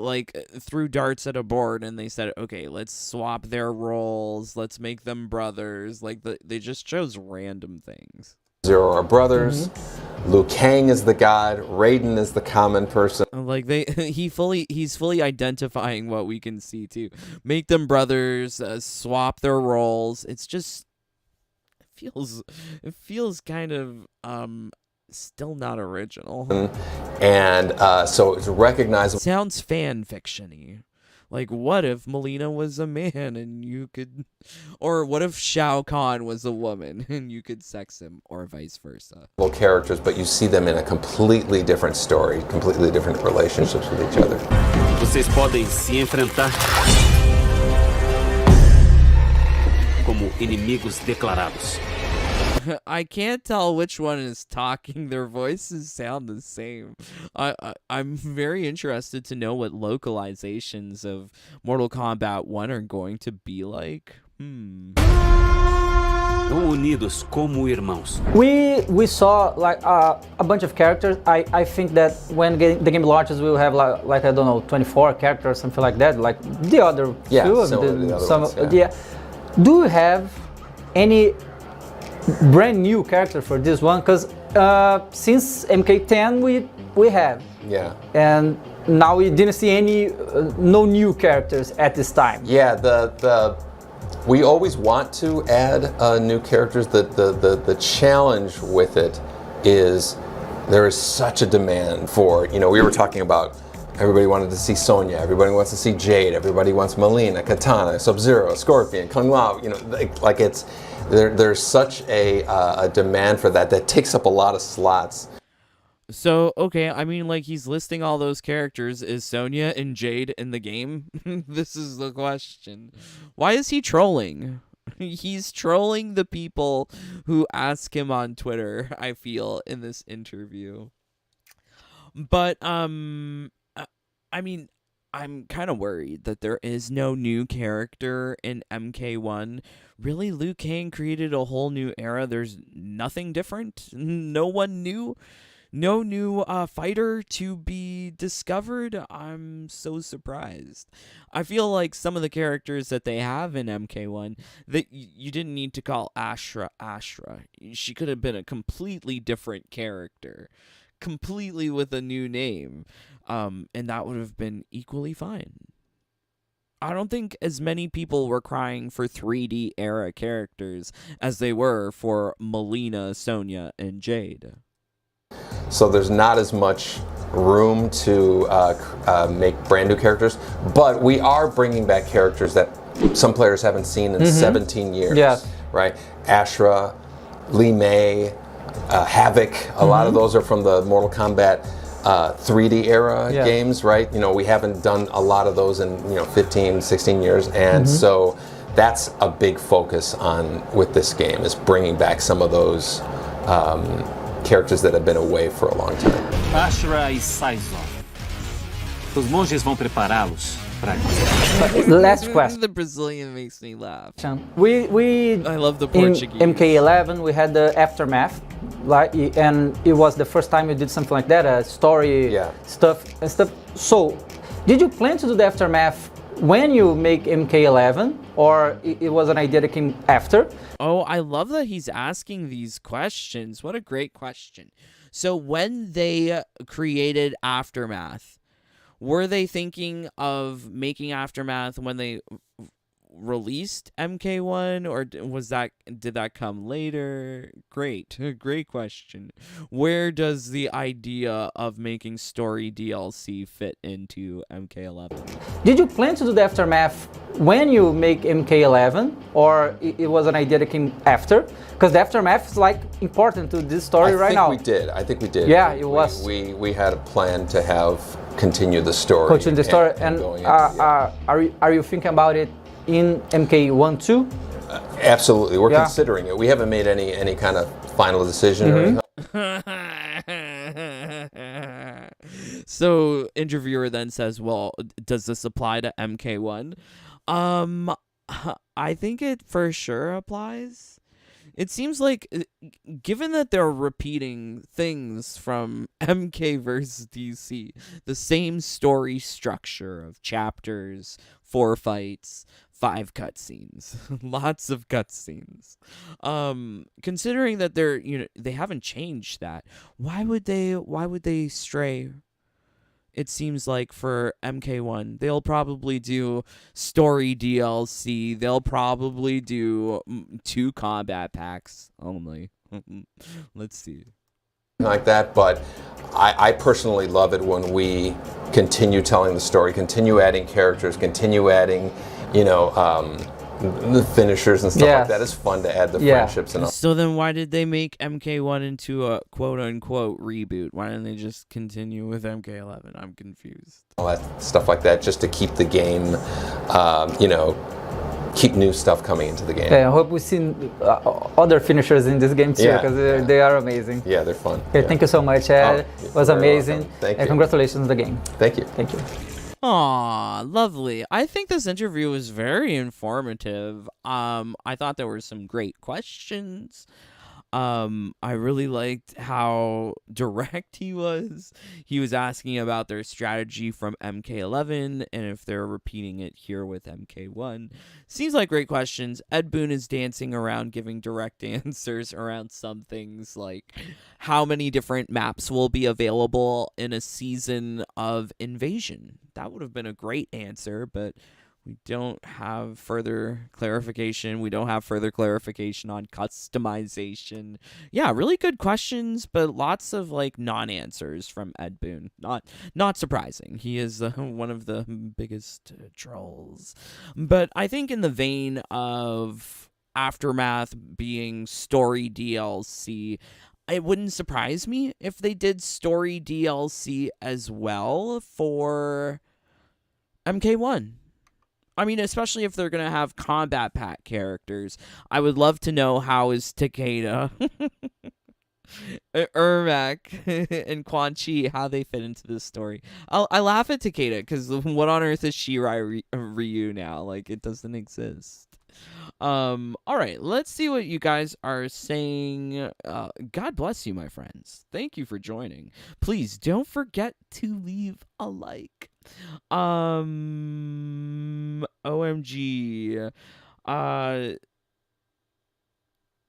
threw darts at a board and they said, okay, let's swap their roles. Let's make them brothers. Like they just chose random things. Zero are brothers. Liu Kang is the god. Raiden is the common person. Like he's fully identifying what we can see too. Make them brothers. Swap their roles. It's just it feels kind of still not original. And so it's recognizable. Sounds fan fiction-y. Like, what if Melina was a man and you could, or what if Shao Kahn was a woman and you could sex him, or vice versa? Characters, but you see them in a completely different story, completely different relationships with each other. Vocês podem se enfrentar como inimigos declarados. I can't tell which one is talking. Their voices sound the same. I'm very interested to know what localizations of Mortal Kombat 1 are going to be like. Unidos como irmãos. We saw like a bunch of characters. I think that when the game launches, we'll have like I don't know 24 characters, something like that. Like the other two of the Do you have any brand new character for this one? Because since MK10 we have, and now we didn't see any no new characters at this time. We always want to add new characters. The challenge with it is there is such a demand for, you know, we were talking about everybody wanted to see Sonya, everybody wants to see Jade, everybody wants Melina, Katana, Sub-Zero, Scorpion, Kung Lao, you know, like it's there's such a demand for that takes up a lot of slots. So, okay, I mean, like, he's listing all those characters. Is Sonya and Jade in the game? This is the question. Why is he trolling? He's trolling the people who ask him on Twitter, I feel, in this interview. But, I mean, I'm kind of worried that there is no new character in MK1. Really, Liu Kang created a whole new era. There's nothing different. No one new. No new fighter to be discovered. I'm so surprised. I feel like some of the characters that they have in MK1 that you didn't need to call Ashra. She could have been a completely different character, completely with a new name, and that would have been equally fine. I don't think as many people were crying for 3D era characters as they were for Melina, Sonya, and Jade. So there's not as much room to make brand new characters, but we are bringing back characters that some players haven't seen in 17 years. Yes. Right? Ashra, Li Mei, Havoc. A lot of those are from the Mortal Kombat 3D era games, right? You know, we haven't done a lot of those in 15, 16 years, and so that's a big focus with this game, is bringing back some of those characters that have been away for a long time. Ashra e Saizor. Os monges vão prepará-los para Last question. The Brazilian makes me laugh. I love the Portuguese. In MK11 we had the Aftermath, and it was the first time you did something like that, a story stuff. So, did you plan to do the Aftermath when you make MK11, or it was an idea that came after? Oh, I love that he's asking these questions. What a great question. So when they created Aftermath, were they thinking of making Aftermath when they released MK1, or did that come later? Great question. Where does the idea of making story DLC fit into MK11? Did you plan to do the Aftermath when you make MK11, or it was an idea that came after? Because the Aftermath is like important to this story right now. I think we did. Yeah, it was. We had a plan to have continue the story. Continue the story, and are you thinking about it in MK1 too? Absolutely, we're considering it. We haven't made any kind of final decision or anything. So interviewer then says, well, does this apply to MK1? I think it for sure applies. It seems like, given that they're repeating things from MK versus DC, the same story structure of chapters, 4 fights, 5 cutscenes, lots of cutscenes. Considering that they haven't changed that, why would they stray? It seems like for MK1, they'll probably do story DLC. They'll probably do 2 combat packs only. Let's see. Like that, but I personally love it when we continue telling the story, continue adding characters, continue adding, the finishers and stuff like that. It's fun to add the friendships and all. So then why did they make MK1 into a quote-unquote reboot? Why didn't they just continue with MK11? I'm confused. All that stuff like that, just to keep the game, keep new stuff coming into the game. Yeah, I hope we see other finishers in this game too, because they are amazing. Yeah, they're fun. Okay, thank you so much, Ed. It was amazing. Welcome. Thank you. And congratulations on the game. Thank you. Thank you. Aw, lovely. I think this interview was very informative. I thought there were some great questions. I really liked how direct he was. He was asking about their strategy from MK11 and if they're repeating it here with MK1. Seems like great questions. Ed Boon is dancing around giving direct answers around some things like how many different maps will be available in a season of Invasion. That would have been a great answer, but we don't have further clarification. We don't have further clarification on customization. Yeah, really good questions, but lots of non-answers from Ed Boon. Not surprising. He is one of the biggest trolls. But I think in the vein of Aftermath being story DLC, it wouldn't surprise me if they did story DLC as well for MK1. I mean, especially if they're going to have combat pack characters. I would love to know how is Takeda, Ermac, and Quan Chi, how they fit into this story. I laugh at Takeda because what on earth is Shirai Ryu now? It doesn't exist. All right, let's see what you guys are saying. God bless you, my friends. Thank you for joining. Please don't forget to leave a like. OMG.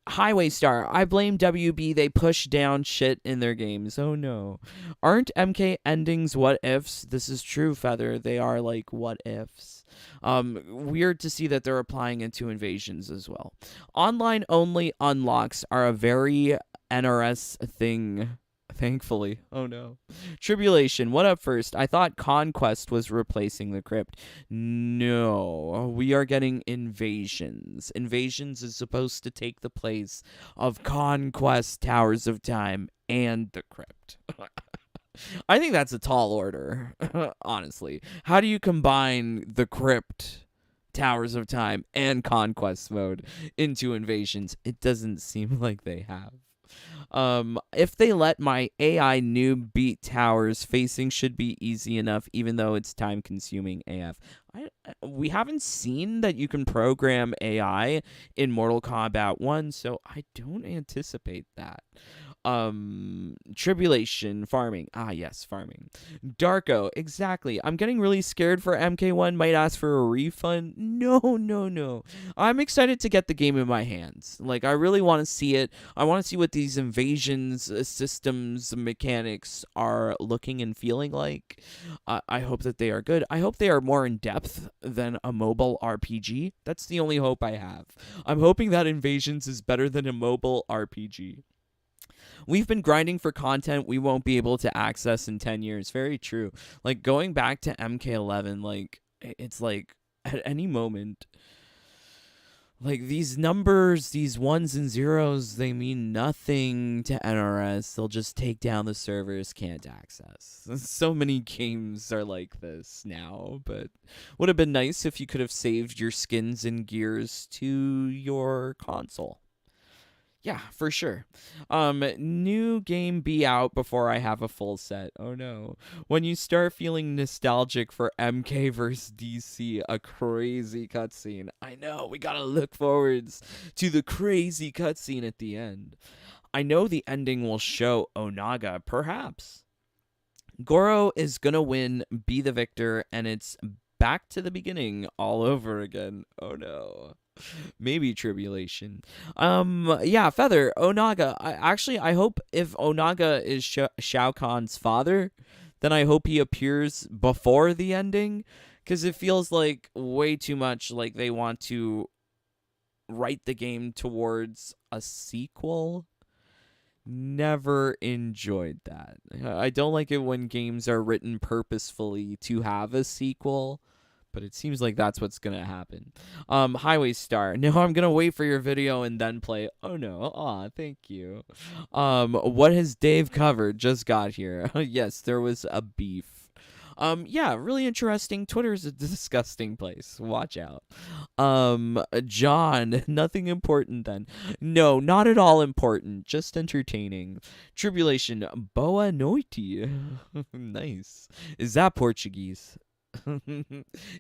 Highway Star. I blame WB. They push down shit in their games. Oh no. Aren't MK endings what ifs? This is true, Feather. They are what ifs. Weird to see that they're applying it to Invasions as well. Online only unlocks are a very NRS thing. Thankfully. Oh no. Tribulation. What up first? I thought Conquest was replacing the Crypt. No. We are getting Invasions. Invasions is supposed to take the place of Conquest, Towers of Time, and the Crypt. I think that's a tall order, honestly. How do you combine the Crypt, Towers of Time, and Conquest mode into Invasions? It doesn't seem like they have. If they let my AI noob beat towers, facing should be easy enough, even though it's time consuming AF. We haven't seen that you can program AI in Mortal Kombat 1, so I don't anticipate that. Tribulation, farming. Ah, yes, farming. Darko, exactly. I'm getting really scared for MK1 might ask for a refund. No, no, no. I'm excited to get the game in my hands. Like, I really want to see it. I want to see what these invasions, systems, mechanics are looking and feeling like. I hope that they are good. I hope they are more in depth than a mobile RPG. That's the only hope I have. I'm hoping that Invasions is better than a mobile RPG. We've been grinding for content we won't be able to access in 10 years. Very true. Like, going back to MK11, like, it's like, at any moment, like, these numbers, these ones and zeros, they mean nothing to NRS. They'll just take down the servers, can't access. So many games are like this now, but would have been nice if you could have saved your skins and gears to your console. Yeah, for sure. New game be out before I have a full set. Oh no. When you start feeling nostalgic for MK vs DC, a crazy cutscene. I know, we gotta look forwards to the crazy cutscene at the end. I know the ending will show Onaga, perhaps. Goro is gonna win, be the victor, and it's back to the beginning all over again. Oh no. Maybe tribulation. Yeah, Feather, Onaga. I hope if Onaga is Shao Kahn's father, then I hope he appears before the ending, because it feels like way too much like they want to write the game towards a sequel. Never enjoyed that. I don't like it when games are written purposefully to have a sequel, but it seems like that's what's gonna happen. Highway Star. No, I'm gonna wait for your video and then play. Oh no. Aw, thank you. What has Dave covered? Just got here. Yes, there was a beef. Yeah, really interesting. Twitter's a disgusting place. Watch out. John, nothing important then. No, not at all important. Just entertaining. Tribulation. Boa noite. Nice. Is that Portuguese?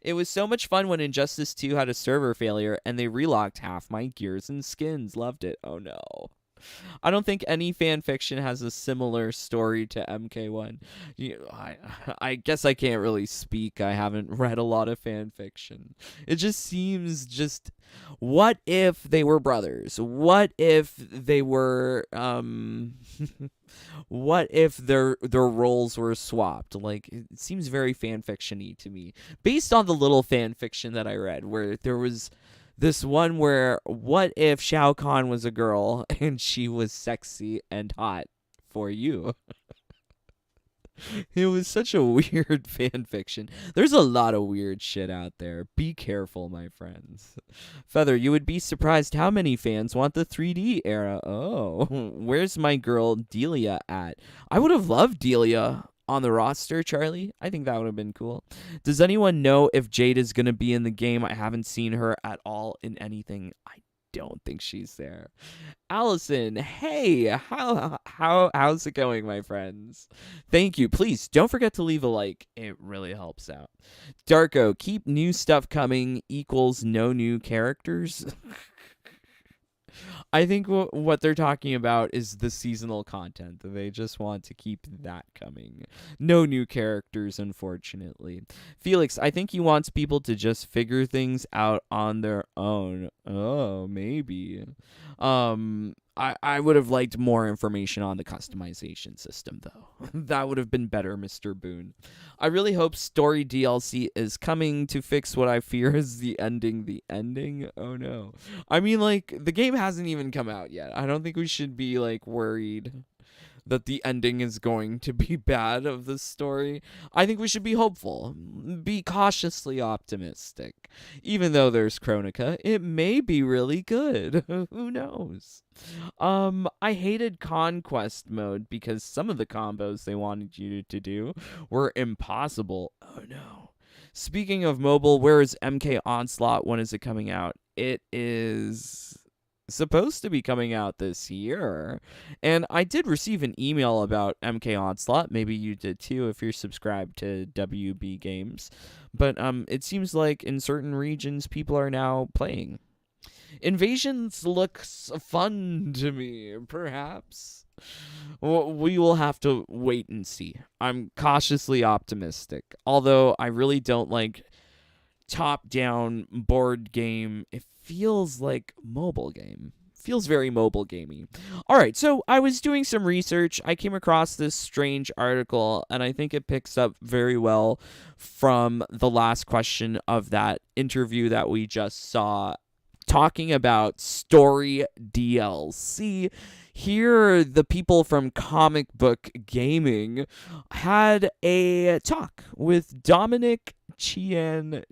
It was so much fun when Injustice 2 had a server failure and they relocked half my gears and skins. Loved it. Oh no. I don't think any fan fiction has a similar story to MK1. I guess I can't really speak. I haven't read a lot of fan fiction. It just seems what if they were brothers? What if they were what if their roles were swapped? Like, it seems very fan fiction-y to me. Based on the little fan fiction that I read, where there was this one where, what if Shao Kahn was a girl and she was sexy and hot for you? It was such a weird fan fiction. There's a lot of weird shit out there. Be careful, my friends. Feather, you would be surprised how many fans want the 3D era. Oh, where's my girl Delia at? I would have loved Delia on the roster, Charlie. I think that would have been cool. Does anyone know if Jade is going to be in the game? I haven't seen her at all in anything. I don't think she's there. Allison, hey, how's it going, my friends? Thank you. Please don't forget to leave a like. It really helps out. Darko, keep new stuff coming equals no new characters. I think what they're talking about is the seasonal content. They just want to keep that coming. No new characters, unfortunately. Felix, I think he wants people to just figure things out on their own. Oh, maybe. I would have liked more information on the customization system, though. That would have been better, Mr. Boone. I really hope story DLC is coming to fix what I fear is the ending. Oh, no. I mean, like, the game hasn't even come out yet. I don't think we should be, like, worried that the ending is going to be bad of the story. I think we should be hopeful, be cautiously optimistic. Even though there's Chronica, it may be really good. Who knows? I hated Conquest mode because some of the combos they wanted you to do were impossible. Oh no. Speaking of mobile, where is MK Onslaught? When is it coming out? It is supposed to be coming out this year. And I did receive an email about MK Onslaught. Maybe you did too if you're subscribed to WB Games. But it seems like in certain regions people are now playing. Invasions looks fun to me, perhaps. We will have to wait and see. I'm cautiously optimistic, although I really don't like top-down board game. It feels like mobile game. Feels very mobile gamey. All right, so I was doing some research. I came across this strange article, and I think it picks up very well from the last question of that interview that we just saw, talking about story DLC. Here, the people from Comic Book Gaming had a talk with Dominic Cianciolo.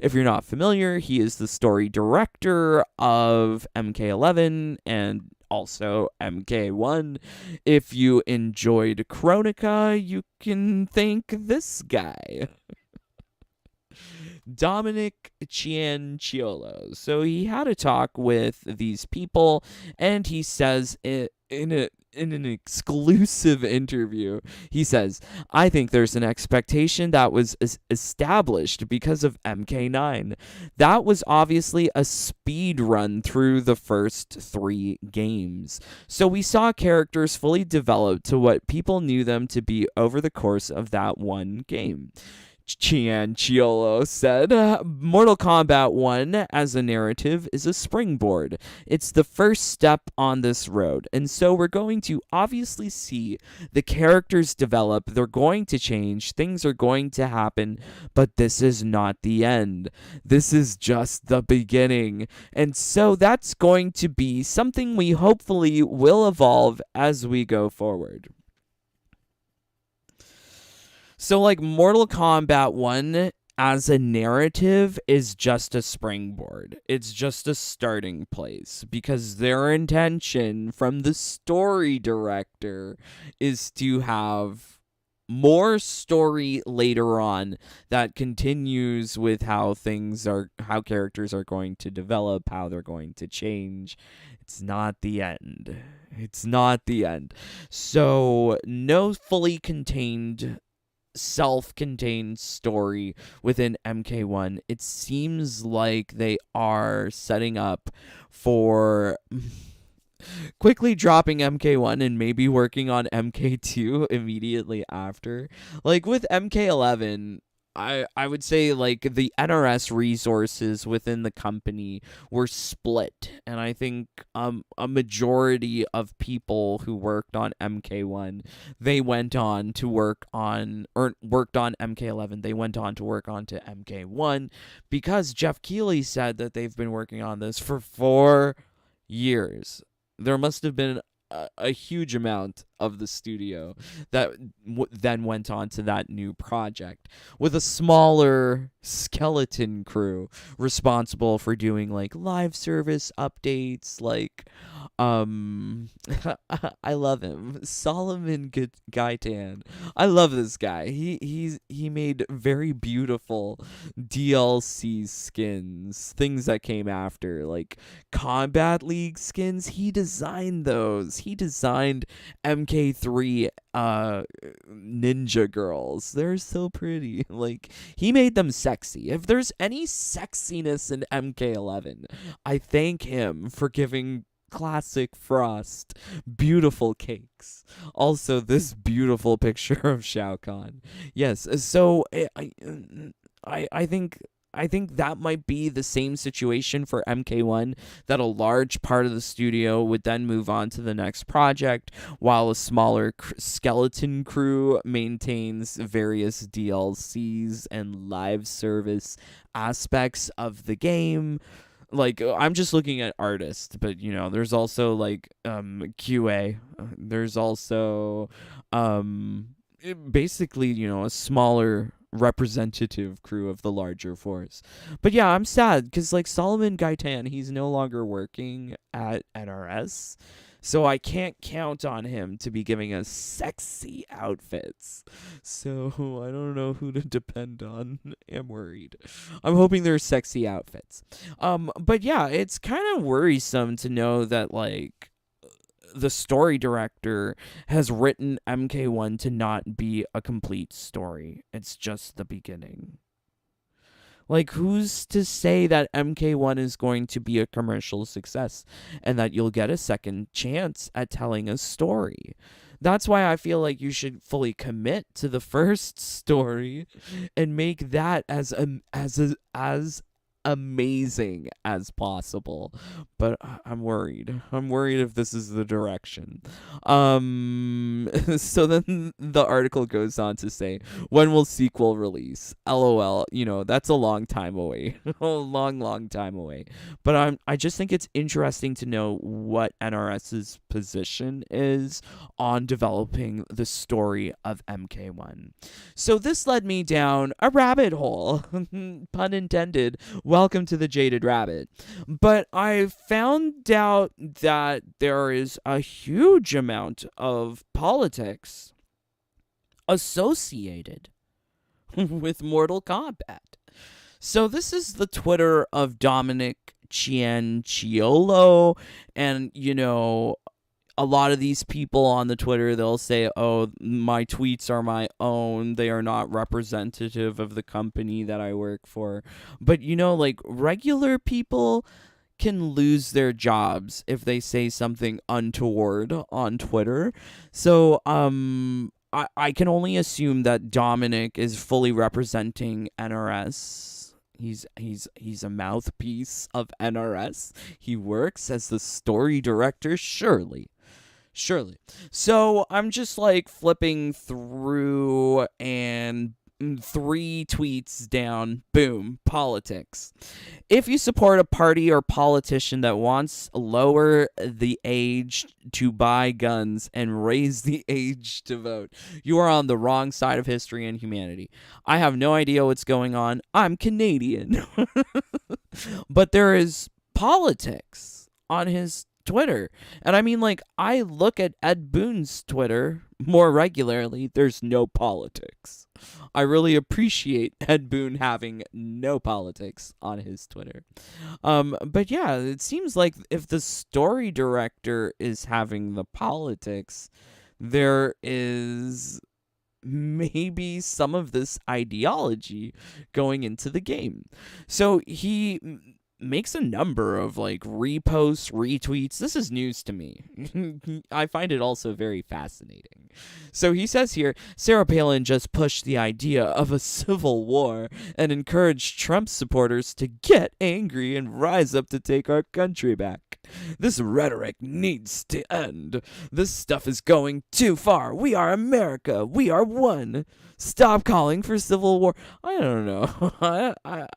If you're not familiar, he is the story director of MK11 and also MK1. If you enjoyed Chronica, you can thank this guy. Dominic Cianciolo. So he had a talk with these people, and he says in an exclusive interview, he says, "I think there's an expectation that was established because of MK9. That was obviously a speed run through the first 3 games. So we saw characters fully developed to what people knew them to be over the course of that one game." Cianciolo said, "Mortal Kombat 1 as a narrative is a springboard. It's the first step on this road. And so we're going to obviously see the characters develop. They're going to change. Things are going to happen. But this is not the end. This is just the beginning. And so that's going to be something we hopefully will evolve as we go forward." So, like, Mortal Kombat 1 as a narrative is just a springboard. It's just a starting place, because their intention from the story director is to have more story later on that continues with how characters are going to develop, how they're going to change. It's not the end. It's not the end. So, no fully contained self-contained story within MK1. It seems like they are setting up for quickly dropping MK1 and maybe working on MK2 immediately after. Like with MK11, I would say like the NRS resources within the company were split, and I think a majority of people who worked on MK1, they went on to work on, or worked on MK11, they went on to work on to MK1, because Jeff Keighley said that they've been working on this for 4 years. There must have been a huge amount of the studio that then went on to that new project, with a smaller skeleton crew responsible for doing like live service updates, like I love him, Solomon Gaitan. I love this guy. He made very beautiful DLC skins, things that came after, like Combat League skins. He designed those. He designed MK3 ninja girls. They're so pretty. Like, he made them sexy. If there's any sexiness in MK11, I thank him for giving classic Frost beautiful cakes. Also, this beautiful picture of Shao Kahn. Yes, so I think that might be the same situation for MK1, that a large part of the studio would then move on to the next project, while a smaller skeleton crew maintains various DLCs and live service aspects of the game. Like, I'm just looking at artists, but, you know, there's also, like, QA. There's also, basically, you know, a smaller representative crew of the larger force. But yeah, I'm sad, because, like, Solomon Gaitan, he's no longer working at NRS, so I can't count on him to be giving us sexy outfits. So I don't know who to depend on. I'm worried. I'm hoping there's sexy outfits. But yeah, it's kind of worrisome to know that, like, the story director has written MK1 to not be a complete story. It's just the beginning. Like, who's to say that MK1 is going to be a commercial success and that you'll get a second chance at telling a story? That's why I feel like you should fully commit to the first story and make that as amazing as possible. But I'm worried. I'm worried if this is the direction. So then the article goes on to say, when will sequel release? LOL. That's a long time away. A long time away. But I just think it's interesting to know what NRS's position is on developing the story of MK1. So this led me down a rabbit hole. Pun intended. Welcome to the Jaded Rabbit. But I found out that there is a huge amount of politics associated with Mortal Kombat. So this is the Twitter of Dominic Cianciolo, and a lot of these people on the Twitter, they'll say, oh, my tweets are my own. They are not representative of the company that I work for. But, like, regular people can lose their jobs if they say something untoward on Twitter. So, I can only assume that Dominic is fully representing NRS. He's a mouthpiece of NRS. He works as the story director, surely. So I'm just like flipping through, and 3 tweets down, boom, politics. If you support a party or politician that wants to lower the age to buy guns and raise the age to vote, you are on the wrong side of history and humanity. I have no idea what's going on. I'm Canadian. But there is politics on his Twitter. And I mean, like, I look at Ed Boon's Twitter more regularly. There's no politics. I really appreciate Ed Boon having no politics on his Twitter. But yeah, it seems like if the story director is having the politics, there is maybe some of this ideology going into the game. So he makes a number of like reposts, retweets. This is news to me. I find it also very fascinating. So he says here, Sarah Palin just pushed the idea of a civil war and encouraged Trump supporters to get angry and rise up to take our country back. This rhetoric needs to end. This stuff is going too far. We are America. We are one. Stop calling for civil war. I don't know.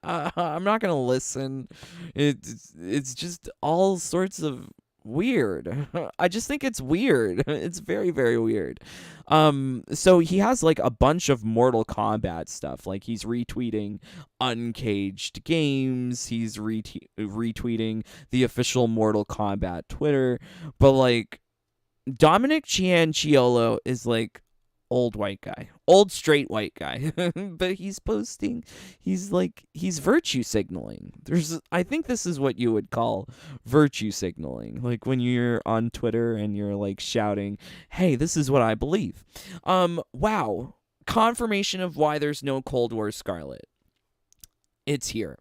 I'm not gonna listen. It's just all sorts of weird. I just think it's weird. It's very, very weird. So he has like a bunch of Mortal Kombat stuff. Like he's retweeting Uncaged Games. He's retweeting the official Mortal Kombat Twitter. But like Dominic Cianciolo is like old white guy, old straight white guy. But he's posting, he's virtue signaling. I think this is what you would call virtue signaling, like when you're on Twitter and you're like shouting, hey, this is what I believe. Wow, confirmation of why there's no Cold War Scarlet. It's here.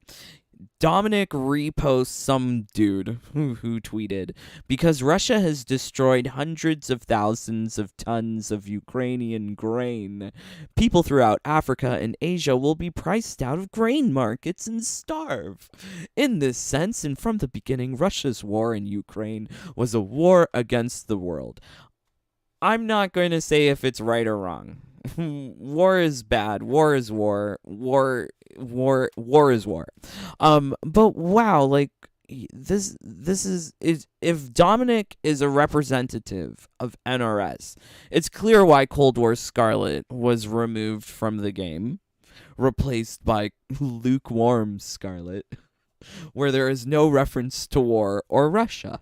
Dominic reposts some dude who tweeted, because Russia has destroyed hundreds of thousands of tons of Ukrainian grain. People throughout Africa and Asia will be priced out of grain markets and starve. In this sense, and from the beginning, Russia's war in Ukraine was a war against the world. I'm not going to say if it's right or wrong. War is bad. War is war. War is war. But wow, like this is if Dominic is a representative of NRS, it's clear why Cold War Scarlet was removed from the game, replaced by lukewarm Scarlet, where there is no reference to war or Russia.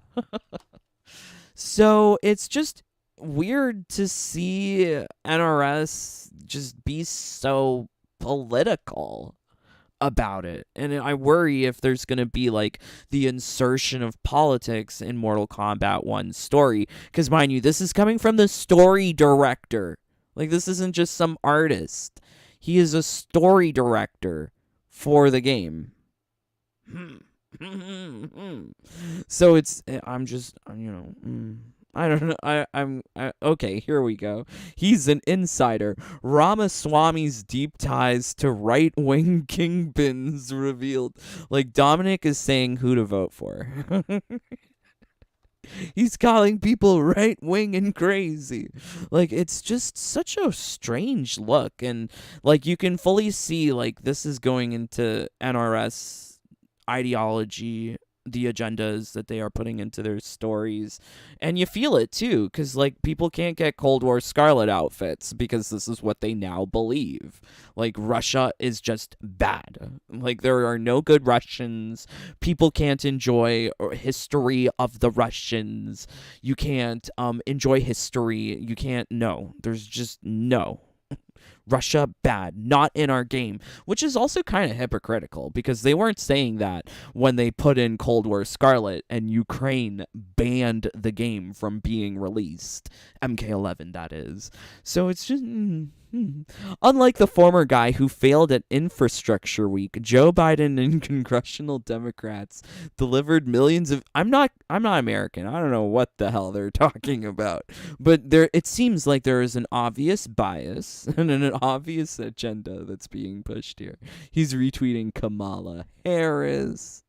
So it's just weird to see NRS just be so political about it. And I worry if there's going to be like the insertion of politics in Mortal Kombat 1's story. Because mind you, this is coming from the story director. Like, this isn't just some artist. He is a story director for the game. So it's, I'm just, I don't know. Okay, here we go. He's an insider. Ramaswamy's deep ties to right-wing kingpins revealed. Like, Dominic is saying who to vote for. He's calling people right-wing and crazy. Like, it's just such a strange look. And, like, you can fully see, like, this is going into NRS ideology, the agendas that they are putting into their stories. And you feel it, too, because, like, people can't get Cold War Scarlet outfits because this is what they now believe. Like, Russia is just bad. Like, there are no good Russians. People can't enjoy history of the Russians. You can't enjoy history. You can't, no. There's just no. Russia bad, not in our game, which is also kind of hypocritical because they weren't saying that when they put in Cold War Scarlet and Ukraine banned the game from being released. MK11, that is. So it's just... Unlike the former guy who failed at Infrastructure Week, Joe Biden and congressional Democrats delivered millions of... I'm not American. I don't know what the hell they're talking about. But it seems like there is an obvious bias and an obvious agenda that's being pushed here. He's retweeting Kamala Harris.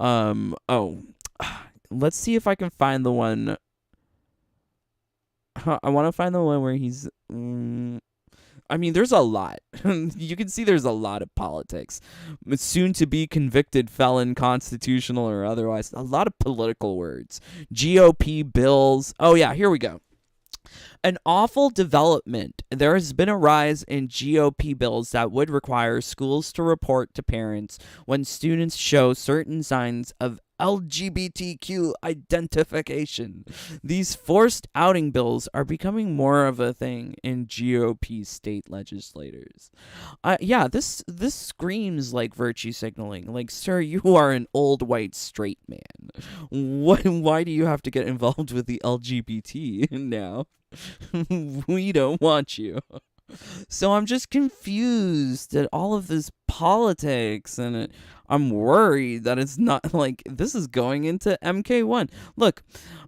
Let's see if I can find the one... I want to find the one where he's... I mean, there's a lot. You can see there's a lot of politics. Soon to be convicted felon, constitutional or otherwise. A lot of political words. GOP bills. Oh, yeah, here we go. An awful development. There has been a rise in GOP bills that would require schools to report to parents when students show certain signs of LGBTQ identification. These forced outing bills are becoming more of a thing in GOP state legislators. Yeah, this screams like virtue signaling. Like, sir, you are an old white straight man. Why do you have to get involved with the LGBT now? We don't want you. So I'm just confused at all of this politics, and I'm worried that it's not like this is going into MK1. Look,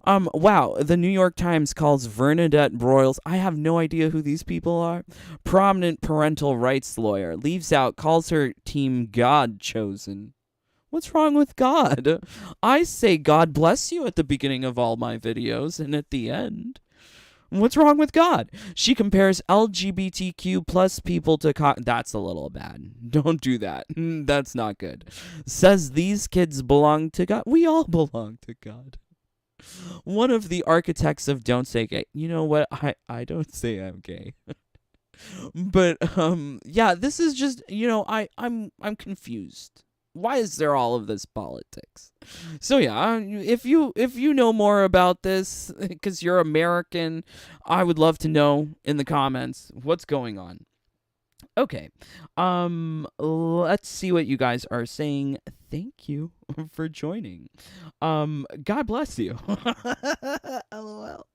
wow, the New York Times calls Bernadette Broyles, I have no idea who these people are, prominent parental rights lawyer, leaves out, calls her team God chosen. What's wrong with God? I say God bless you at the beginning of all my videos and at the end. What's wrong with God? She compares LGBTQ plus people to... That's a little bad. Don't do that. That's not good. Says these kids belong to God. We all belong to God. One of the architects of Don't Say Gay. You know what? I don't say I'm gay. But, yeah, this is just, I'm confused. Why is there all of this politics? So yeah, if you know more about this, because you're American, I would love to know in the comments what's going on. Okay, let's see what you guys are saying. Thank you for joining. God bless you. LOL.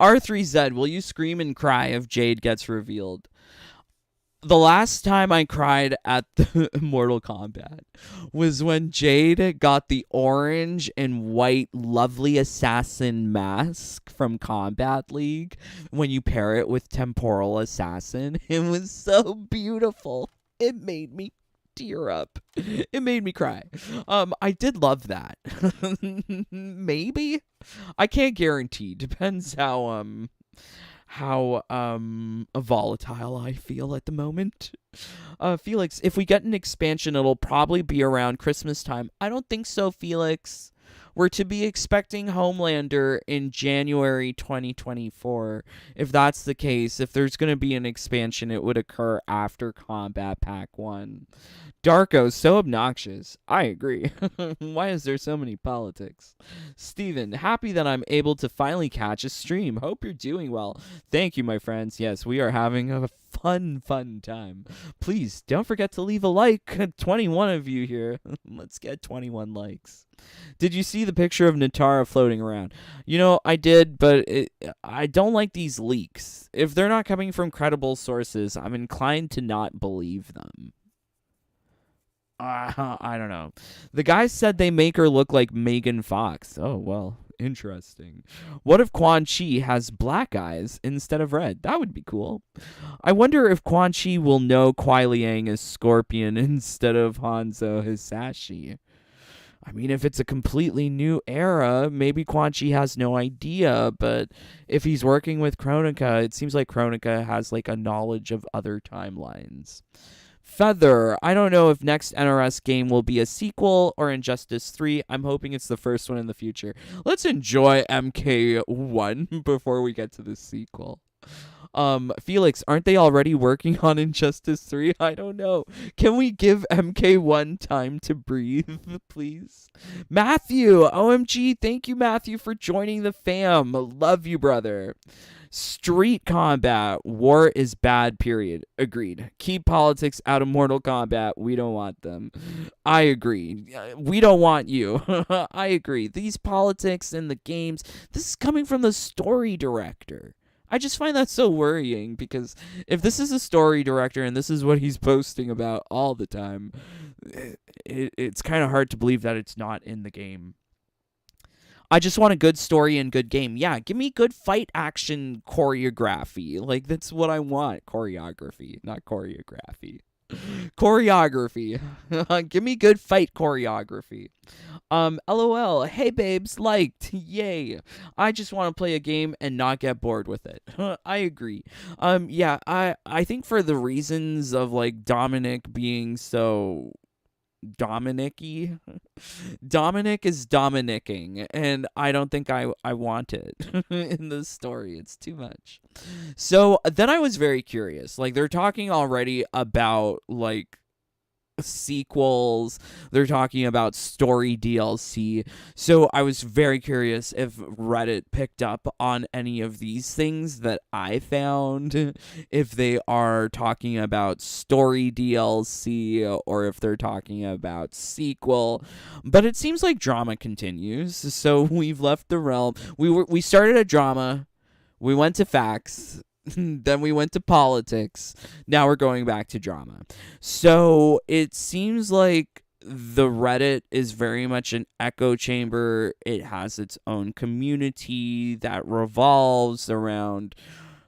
R3Z, will you scream and cry if Jade gets revealed? The last time I cried at the Mortal Kombat was when Jade got the orange and white lovely assassin mask from Combat League when you pair it with Temporal Assassin. It was so beautiful. It made me tear up. It made me cry. I did love that. Maybe? I can't guarantee. Depends how volatile I feel at the moment. Felix, if we get an expansion, it'll probably be around Christmas time. I don't think so, Felix. We're to be expecting Homelander in January 2024. If that's the case, if there's going to be an expansion, it would occur after Combat Pack 1. Darko's so obnoxious. I agree. Why is there so many politics? Steven, happy that I'm able to finally catch a stream. Hope you're doing well. Thank you, my friends. Yes, we are having a fun time. Please, don't forget to leave a like. 21 of you here. Let's get 21 likes. Did you see the picture of Natara floating around? I did, but I don't like these leaks. If they're not coming from credible sources, I'm inclined to not believe them. I don't know. The guy said they make her look like Megan Fox. Oh, well, interesting. What if Quan Chi has black eyes instead of red? That would be cool. I wonder if Quan Chi will know Kuai Liang as Scorpion instead of Hanzo Hisashi. I mean, if it's a completely new era, maybe Quan Chi has no idea, but if he's working with Kronika, it seems like Kronika has like a knowledge of other timelines. Feather, I don't know if next NRS game will be a sequel or Injustice 3. I'm hoping it's the first one in the future. Let's enjoy MK1 before we get to the sequel. Felix, aren't they already working on Injustice 3? I don't know. Can we give MK1 time to breathe, please? Matthew, OMG, thank you, Matthew, for joining the fam. Love you, brother. Street Combat, war is bad, period. Agreed. Keep politics out of Mortal Kombat. We don't want them. I agree. We don't want you. I agree. These politics in the games, this is coming from the story director. I just find that so worrying, because if this is a story director and this is what he's posting about all the time, it's kind of hard to believe that it's not in the game. I just want a good story and good game. Yeah, give me good fight action choreography. Like, that's what I want. Choreography, not choreography. Choreography. Give me good fight choreography. LOL. Hey babes, liked. Yay. I just want to play a game and not get bored with it. I agree. Yeah, I think for the reasons of like Dominic being so Dominic-y. Dominic is Dominicking, and I don't think I want it in this story. It's too much. So then I was very curious. Like, they're talking already about, like, sequels. They're talking about story DLC. So I was very curious if Reddit picked up on any of these things that I found, if they are talking about story DLC or if they're talking about sequel. But it seems like drama continues. So we've left the realm. We started a drama. We went to facts. Then we went to politics. Now we're going back to drama. So it seems like the Reddit is very much an echo chamber. It has its own community that revolves around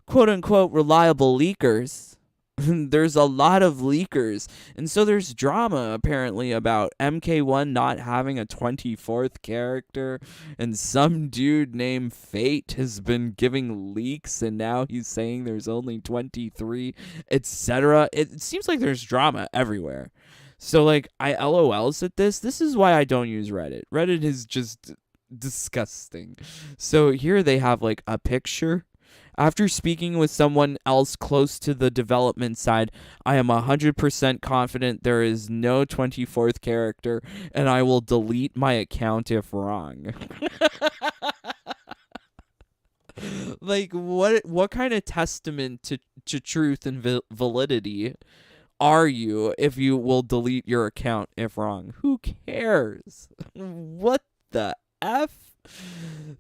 quote unquote reliable leakers. There's a lot of leakers. And so there's drama apparently about MK1 not having a 24th character, and some dude named Fate has been giving leaks and now he's saying there's only 23, etc. It seems like there's drama everywhere. So like I LOLs at this. This is why I don't use Reddit. Reddit is just disgusting. So here they have like a picture. After speaking with someone else close to the development side, I am 100% confident there is no 24th character, and I will delete my account if wrong. Like, what kind of testament to truth and validity are you if you will delete your account if wrong? Who cares? What the F?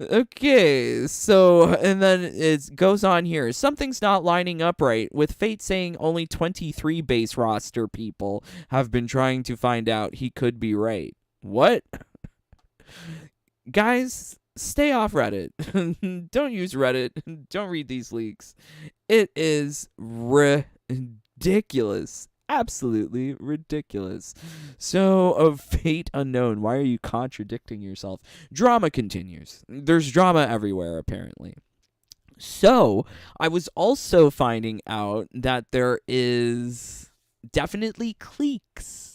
Okay, so, and then it goes on here. Something's not lining up right, with Fate saying only 23 base roster people have been trying to find out. He could be right. What? Guys, stay off Reddit. Don't use Reddit. Don't read these leaks. It is ridiculous. Absolutely ridiculous. So, of Fate unknown, why are you contradicting yourself? Drama continues. There's drama everywhere, apparently. So, I was also finding out that there is definitely cliques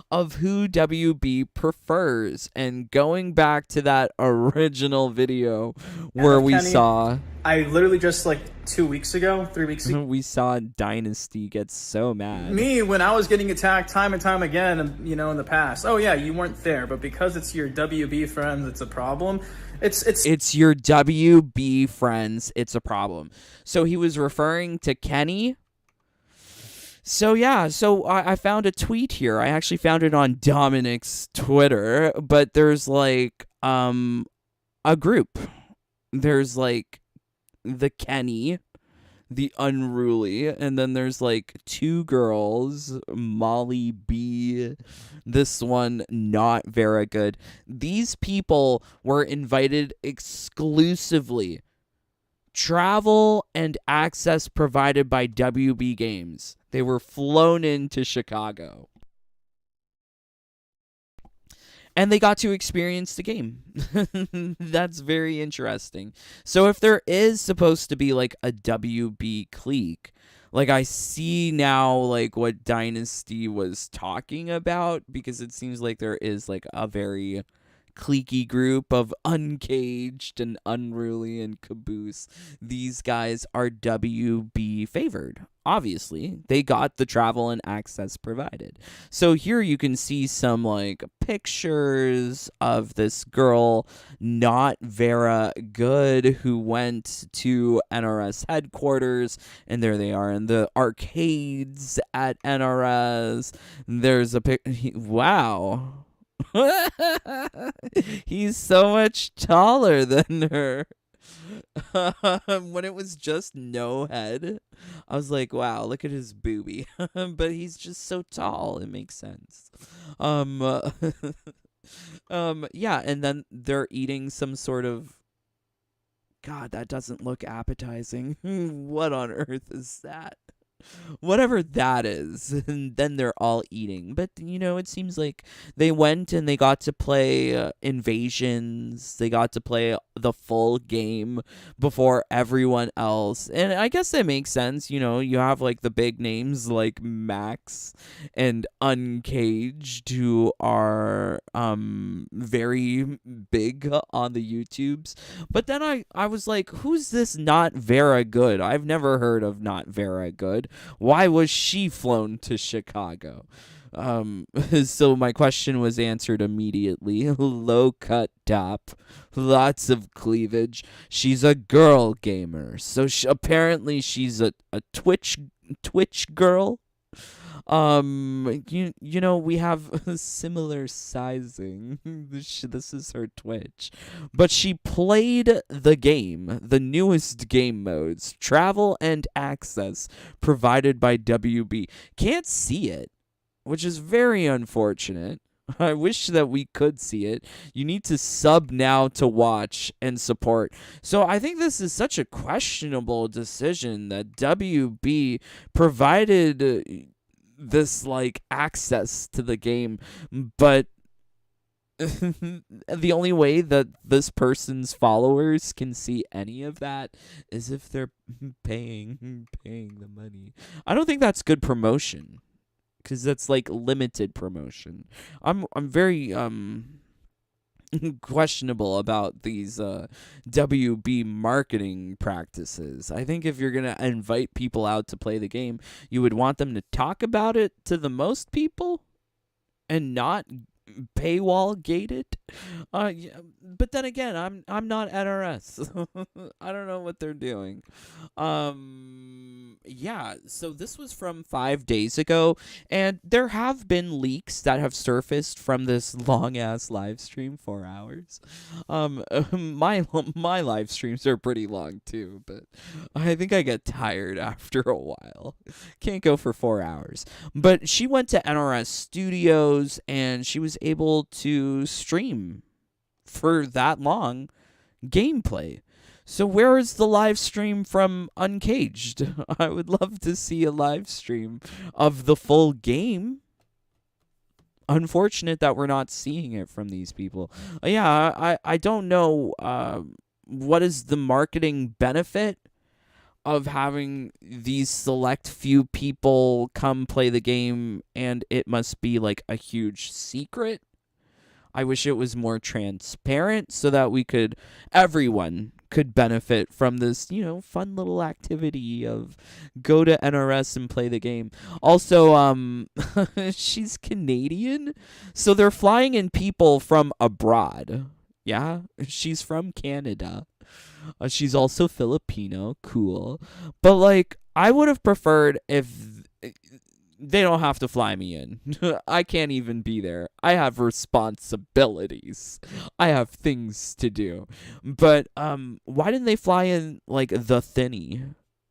of who WB prefers. And going back to that original video where we Kenny, saw... I literally just like 3 weeks ago, we saw Dynasty get so mad. Me, when I was getting attacked time and time again, you know, in the past. Oh yeah, you weren't there, but because it's your WB friends, it's a problem. It's your WB friends, it's a problem. So he was referring to Kenny. So yeah, so I found a tweet here. I actually found it on Dominic's Twitter, but there's like a group. There's like the Kenny, the unruly, and then there's like 2 girls, Molly B, this one not very good. These people were invited exclusively. Travel and access provided by WB Games. They were flown into Chicago. And they got to experience the game. That's very interesting. So if there is supposed to be like a WB clique, like I see now like what Dynasty was talking about, because it seems like there is like a very cliquey group of Uncaged and Unruly and Caboose. These guys are WB favored. Obviously, they got the travel and access provided. So here you can see some like pictures of this girl, not Vera Good, who went to NRS headquarters, and there they are in the arcades at NRS. There's a wow. He's so much taller than her. When it was just no head, I was like, wow, look at his boobie. But he's just so tall, it makes sense. Yeah, and then they're eating some sort of, God, that doesn't look appetizing. What on earth is that? Whatever that is, and then they're all eating. But it seems like they went and they got to play Invasions. They got to play the full game before everyone else, and I guess that makes sense. You have like the big names like Max and Uncaged, who are very big on the YouTubes. But then I was like, who's this Not Vera Good? I've never heard of Not Vera Good. Why was she flown to Chicago? So my question was answered immediately. Low cut top, lots of cleavage. She's a girl gamer, so apparently she's a Twitch girl. We have similar sizing. This is her Twitch. But she played the game, the newest game modes, travel and access provided by WB. Can't see it, which is very unfortunate. I wish that we could see it. You need to sub now to watch and support. So I think this is such a questionable decision that WB provided this like access to the game, but the only way that this person's followers can see any of that is if they're paying the money. I don't think that's good promotion, because that's like limited promotion. I'm very questionable about these WB marketing practices. I think if you're going to invite people out to play the game, you would want them to talk about it to the most people and not paywall gated. Yeah, but then again, I'm not NRS. I don't know what they're doing. Yeah, so this was from 5 days ago, and there have been leaks that have surfaced from this long ass live stream, 4 hours. My live streams are pretty long too, but I think I get tired after a while. Can't go for 4 hours. But she went to NRS Studios and she was able to stream for that long gameplay. So where is the live stream from Uncaged? I would love to see a live stream of the full game. Unfortunate that we're not seeing it from these people. Yeah, I don't know what is the marketing benefit of having these select few people come play the game, and it must be like a huge secret. I wish it was more transparent so that everyone could benefit from this, fun little activity of go to NRS and play the game. Also, she's Canadian, so they're flying in people from abroad. Yeah, she's from Canada. She's also Filipino. Cool. But, like, I would have preferred if they don't have to fly me in. I can't even be there. I have responsibilities. I have things to do. But why didn't they fly in like the Thinny?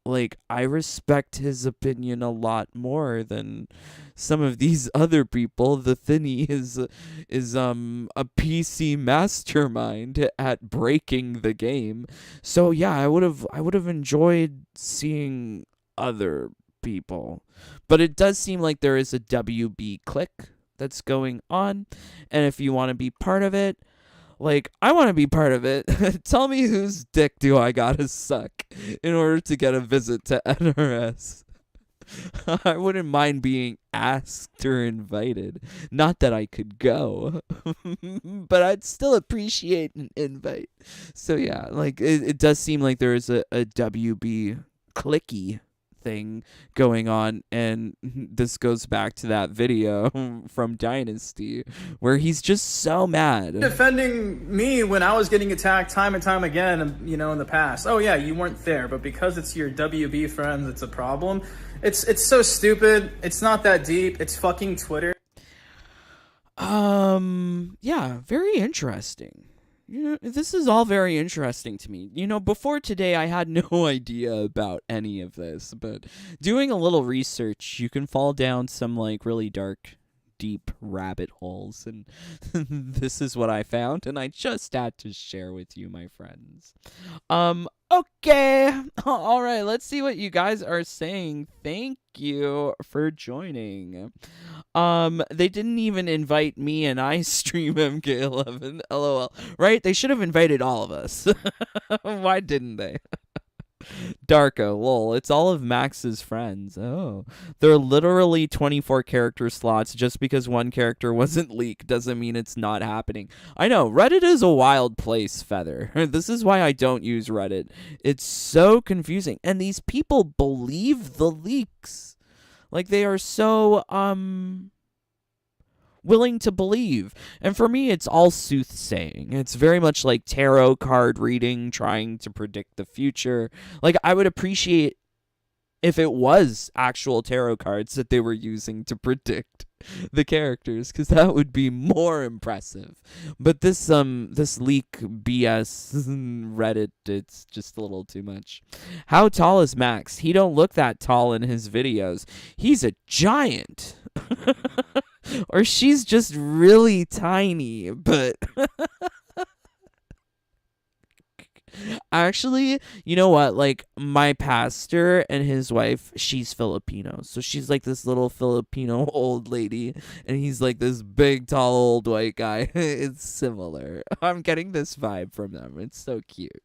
like, I respect his opinion a lot more than some of these other people. The Thinny is a PC mastermind at breaking the game. So yeah, I would have enjoyed seeing other people. But it does seem like there is a WB clique that's going on, and if you want to be part of it, like, I want to be part of it. Tell me whose dick do I gotta suck in order to get a visit to NRS. I wouldn't mind being asked or invited. Not that I could go, but I'd still appreciate an invite. So yeah, like, it does seem like there is a WB clicky thing going on, and this goes back to that video from Dynasty where he's just so mad. Defending me when I was getting attacked time and time again, you know, in the past. Oh yeah, you weren't there, but because it's your WB friends, it's a problem. It's so stupid. It's not that deep. It's fucking Twitter. Yeah, very interesting. You know, this is all very interesting to me. You know, before today, I had no idea about any of this, but doing a little research, you can fall down some, like, really dark, deep rabbit holes, and this is what I found, and I just had to share with you, my friends. Okay. All right, let's see what you guys are saying. Thank you for joining. They didn't even invite me, and I stream MK11. LOL. Right? They should have invited all of us. Why didn't they? Darko, lol. It's all of Max's friends. Oh. There are literally 24 character slots. Just because one character wasn't leaked doesn't mean it's not happening. I know, Reddit is a wild place, Feather. This is why I don't use Reddit. It's so confusing. And these people believe the leaks. Like, they are so, willing to believe. And for me, it's all soothsaying. It's very much like tarot card reading, trying to predict the future. Like, I would appreciate if it was actual tarot cards that they were using to predict the characters, because that would be more impressive. But this leak BS Reddit, it's just a little too much. How tall is Max? He don't look that tall in his videos. He's a giant. Or she's just really tiny, but actually, you know what? Like, my pastor and his wife, she's Filipino. So she's like this little Filipino old lady, and he's like this big, tall, old white guy. It's similar. I'm getting this vibe from them. It's so cute.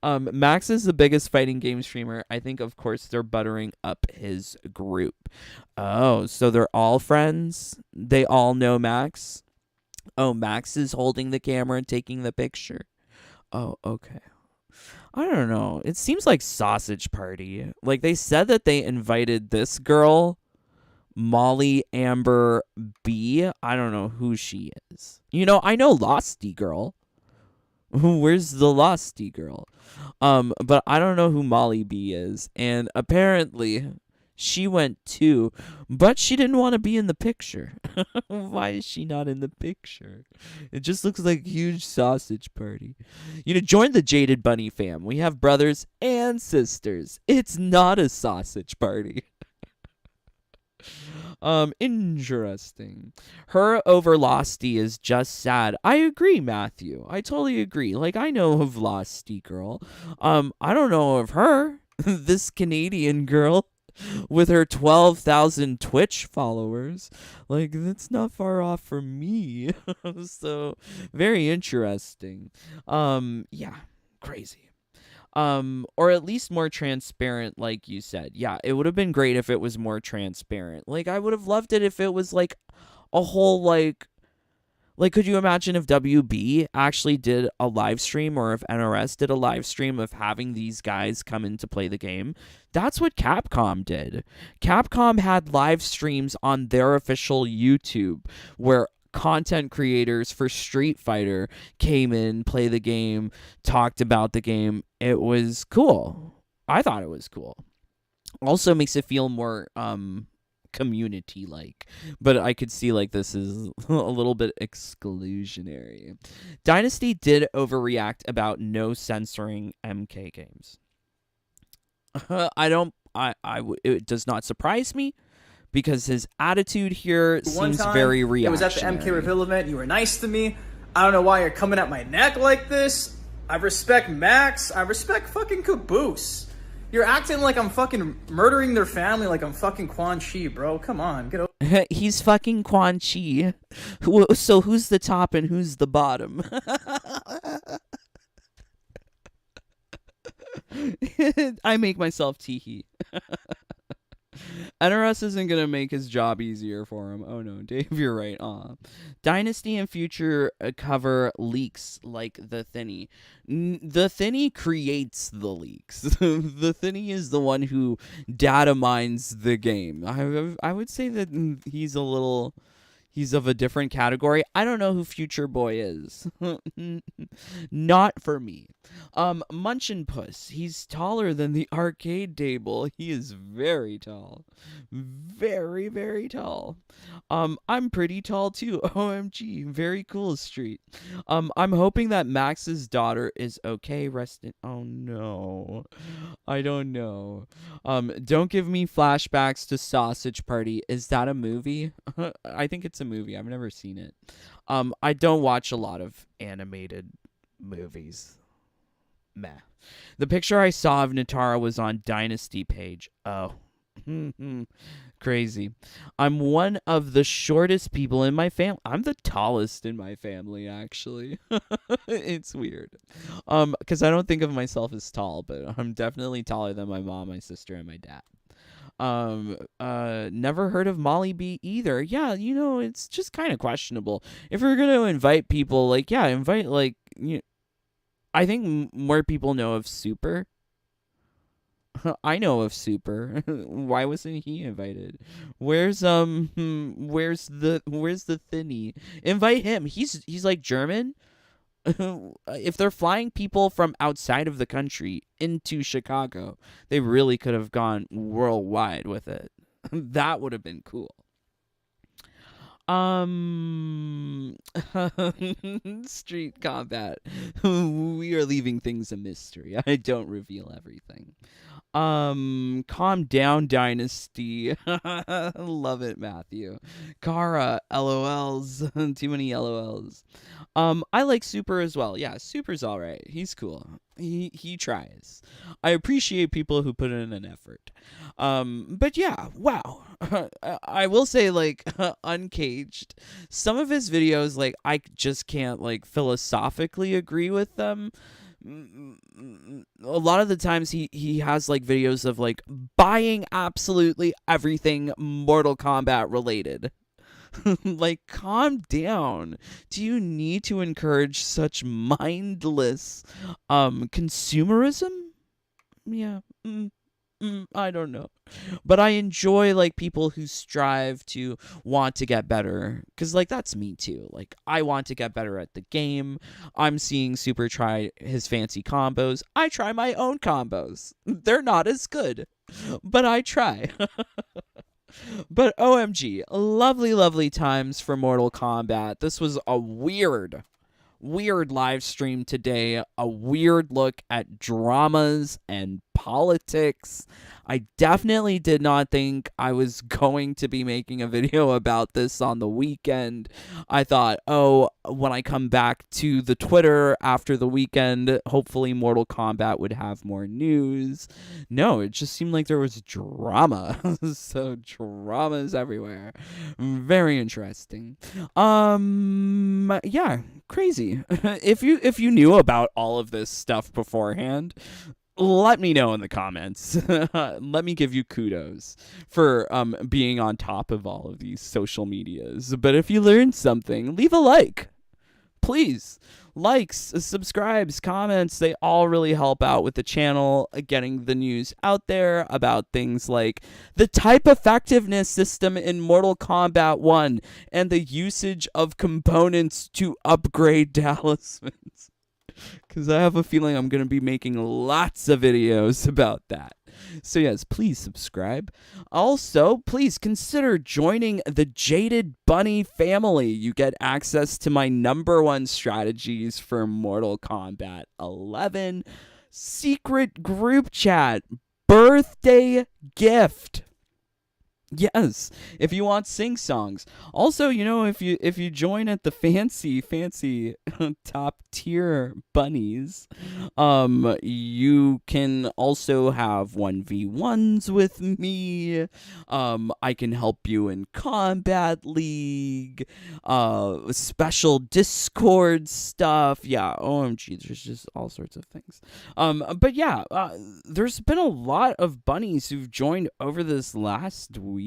Max is the biggest fighting game streamer. I think, of course, they're buttering up his group. Oh, so they're all friends? They all know Max? Oh, Max is holding the camera and taking the picture. Oh, okay. I don't know. It seems like Sausage Party. Like, they said that they invited this girl, Molly Amber B. I don't know who she is. You know, I know Losty Girl. Where's the Losty Girl? But I don't know who Molly B is. And apparently, she went too, but she didn't want to be in the picture. Why is she not in the picture? It just looks like a huge sausage party. You know, join the Jaded Bunny fam. We have brothers and sisters. It's not a sausage party. Interesting. Her over Losty is just sad. I agree, Matthew. I totally agree. Like, I know of Losty Girl. I don't know of her. This Canadian girl with her 12,000 Twitch followers. Like, that's not far off from me. So, very interesting. Yeah, crazy. Or at least more transparent, like you said. Yeah, it would have been great if it was more transparent. Like, I would have loved it if it was, like, a whole, like, could you imagine if WB actually did a live stream, or if NRS did a live stream of having these guys come in to play the game? That's what Capcom did. Capcom had live streams on their official YouTube where content creators for Street Fighter came in, play the game, talked about the game. It was cool. I thought it was cool. Also makes it feel more community like, but I could see like this is a little bit exclusionary. Dynasty did overreact about no censoring MK games. It does not surprise me because his attitude here One seems time, very it reactionary. was at the MK reveal event. You were nice to me. I don't know why you're coming at my neck like this. I respect Max. I respect fucking Caboose. You're acting like I'm fucking murdering their family like I'm fucking Quan Chi, bro. Come on, get over. He's fucking Quan Chi. So who's the top and who's the bottom? I make myself teehee. NRS isn't going to make his job easier for him. Oh no, Dave, you're right. Dynasty and Future cover leaks like the Thinny. The Thinny creates the leaks. The Thinny is the one who data mines the game. I would say that he's of a different category. I don't know who Future Boy is. Not for me. Munchin Puss. He's taller than the arcade table. He is very tall. Very, very tall. I'm pretty tall too. OMG. Very cool street. I'm hoping that Max's daughter is okay. Oh no. I don't know. Don't give me flashbacks to Sausage Party. Is that a movie? I think it's a movie. I've never seen it. I don't watch a lot of animated movies. Meh. The picture I saw of Natara was on Dynasty page. Oh. Crazy. I'm one of the shortest people in my family. I'm the tallest in my family, actually. It's weird. Because I don't think of myself as tall, but I'm definitely taller than my mom, my sister, and my dad. Never heard of Molly B either. Yeah, it's just kind of questionable. If we're gonna invite people, invite I think more people know of Super. I know of Super. Why wasn't he invited? Where's the Thinny? Invite him. He's like German. If they're flying people from outside of the country into Chicago, they really could have gone worldwide with it. That would have been cool. Street Combat. We are leaving things a mystery. I don't reveal everything. Calm down, Dynasty. Love it, Matthew. Kara, LOLs. Too many LOLs. I like Super as well. Yeah, Super's alright. He's cool. He tries. I appreciate people who put in an effort. But yeah, wow. I will say, Uncaged, some of his videos, I just can't, philosophically agree with them. A lot of the times he has videos of buying absolutely everything Mortal Kombat related. Calm down. Do you need to encourage such mindless consumerism? Yeah. I don't know. But I enjoy people who strive to want to get better, cuz that's me too. I want to get better at the game. I'm seeing Super try his fancy combos. I try my own combos. They're not as good, but I try. But OMG, lovely, lovely times for Mortal Kombat. This was a weird live stream today. A weird look at dramas and politics. I definitely did not think I was going to be making a video about this on the weekend. I thought, when I come back to the Twitter after the weekend, hopefully Mortal Kombat would have more news. No, it just seemed like there was drama. So drama's everywhere. Very interesting. Yeah, crazy. If you knew about all of this stuff beforehand, let me know in the comments. Let me give you kudos for being on top of all of these social medias. But if you learned something, leave a like. Please. Likes, subscribes, comments, they all really help out with the channel, getting the news out there about things like the type effectiveness system in Mortal Kombat 1 and the usage of components to upgrade talismans. Because I have a feeling I'm going to be making lots of videos about that. So yes, please subscribe. Also, please consider joining the Jaded Bunny family. You get access to my #1 strategies for Mortal Kombat 11, secret group chat, birthday gift. Yes, if you want sing songs. Also, if you join at the fancy top tier bunnies, you can also have 1v1s with me. I can help you in Combat League, special Discord stuff. Yeah, OMG, there's just all sorts of things. But yeah, there's been a lot of bunnies who've joined over this last week.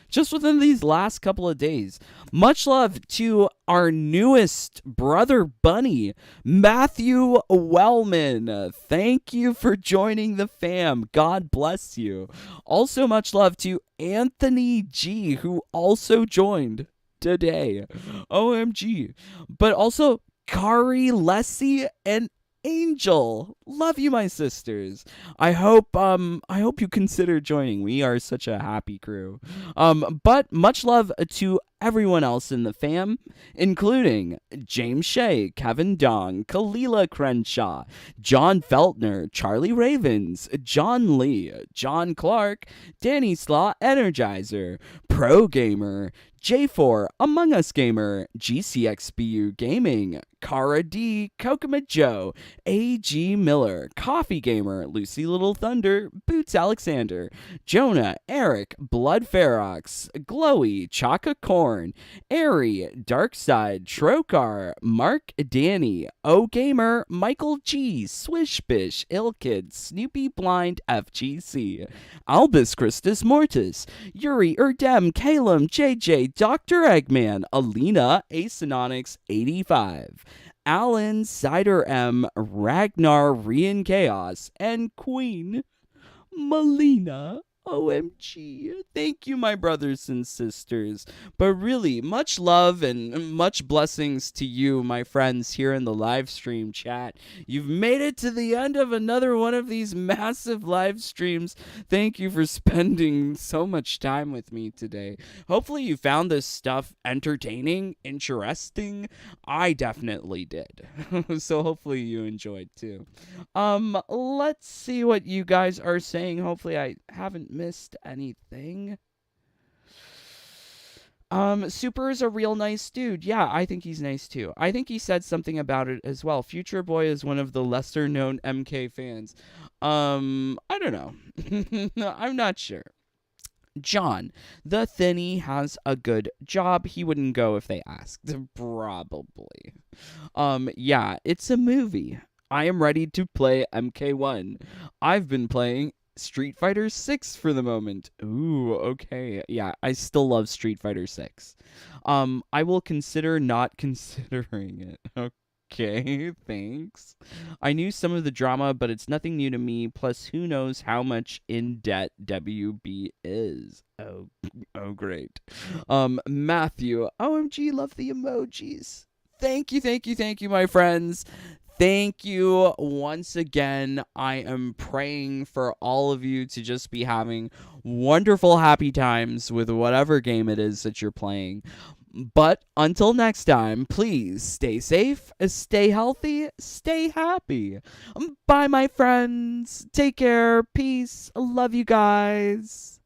Just within these last couple of days. Much love to our newest brother bunny, Matthew Wellman. Thank you for joining the fam. God bless you. Also, much love to Anthony G, who also joined today. OMG. But also Kari, Lessie, and Angel, love you, my sisters. I hope you consider joining. We are such a happy crew. But much love to everyone else in the fam, including James Shea, Kevin Dong, Kalila Crenshaw, John Feltner, Charlie Ravens, John Lee, John Clark, Danny Slaw Energizer, Pro Gamer, J4, Among Us Gamer, GCXBU Gaming, Cara D, Kokoma Joe, A.G. Miller, Coffee Gamer, Lucy Little Thunder, Boots Alexander, Jonah, Eric, Blood Ferox, Glowy, Chaka Corn, Airy, Darkside, Trokar, Mark Danny, O Gamer, Michael G, Swishbish, Ilkid, Snoopy Blind FGC, Albus Christus Mortis, Yuri Erdem, Calum, JJ, Dr. Eggman, Alina, Acenonics 85, Alan, Cider M, Ragnar, Rian Chaos, and Queen Melina. OMG. Thank you, my brothers and sisters. But really, much love and much blessings to you, my friends, here in the live stream chat. You've made it to the end of another one of these massive live streams. Thank you for spending so much time with me today. Hopefully you found this stuff entertaining, interesting. I definitely did. So hopefully you enjoyed too. Let's see what you guys are saying. Hopefully I haven't missed anything. Super is a real nice dude. Yeah, I think he's nice too. I think he said something about it as well. Future Boy is one of the lesser known MK fans. I don't know. I'm not sure. John, the Thinny has a good job. He wouldn't go if they asked. Probably. Yeah, it's a movie. I am ready to play MK1. I've been playing Street Fighter 6 for the moment. Ooh, okay. Yeah, I still love Street Fighter 6. I will consider not considering it. Okay, thanks. I knew some of the drama, but it's nothing new to me. Plus, who knows how much in debt WB is. Oh, great. Matthew, OMG, love the emojis. Thank you, my friends. Thank you once again. I am praying for all of you to just be having wonderful, happy times with whatever game it is that you're playing. But until next time, please stay safe, stay healthy, stay happy. Bye, my friends. Take care. Peace. Love you guys.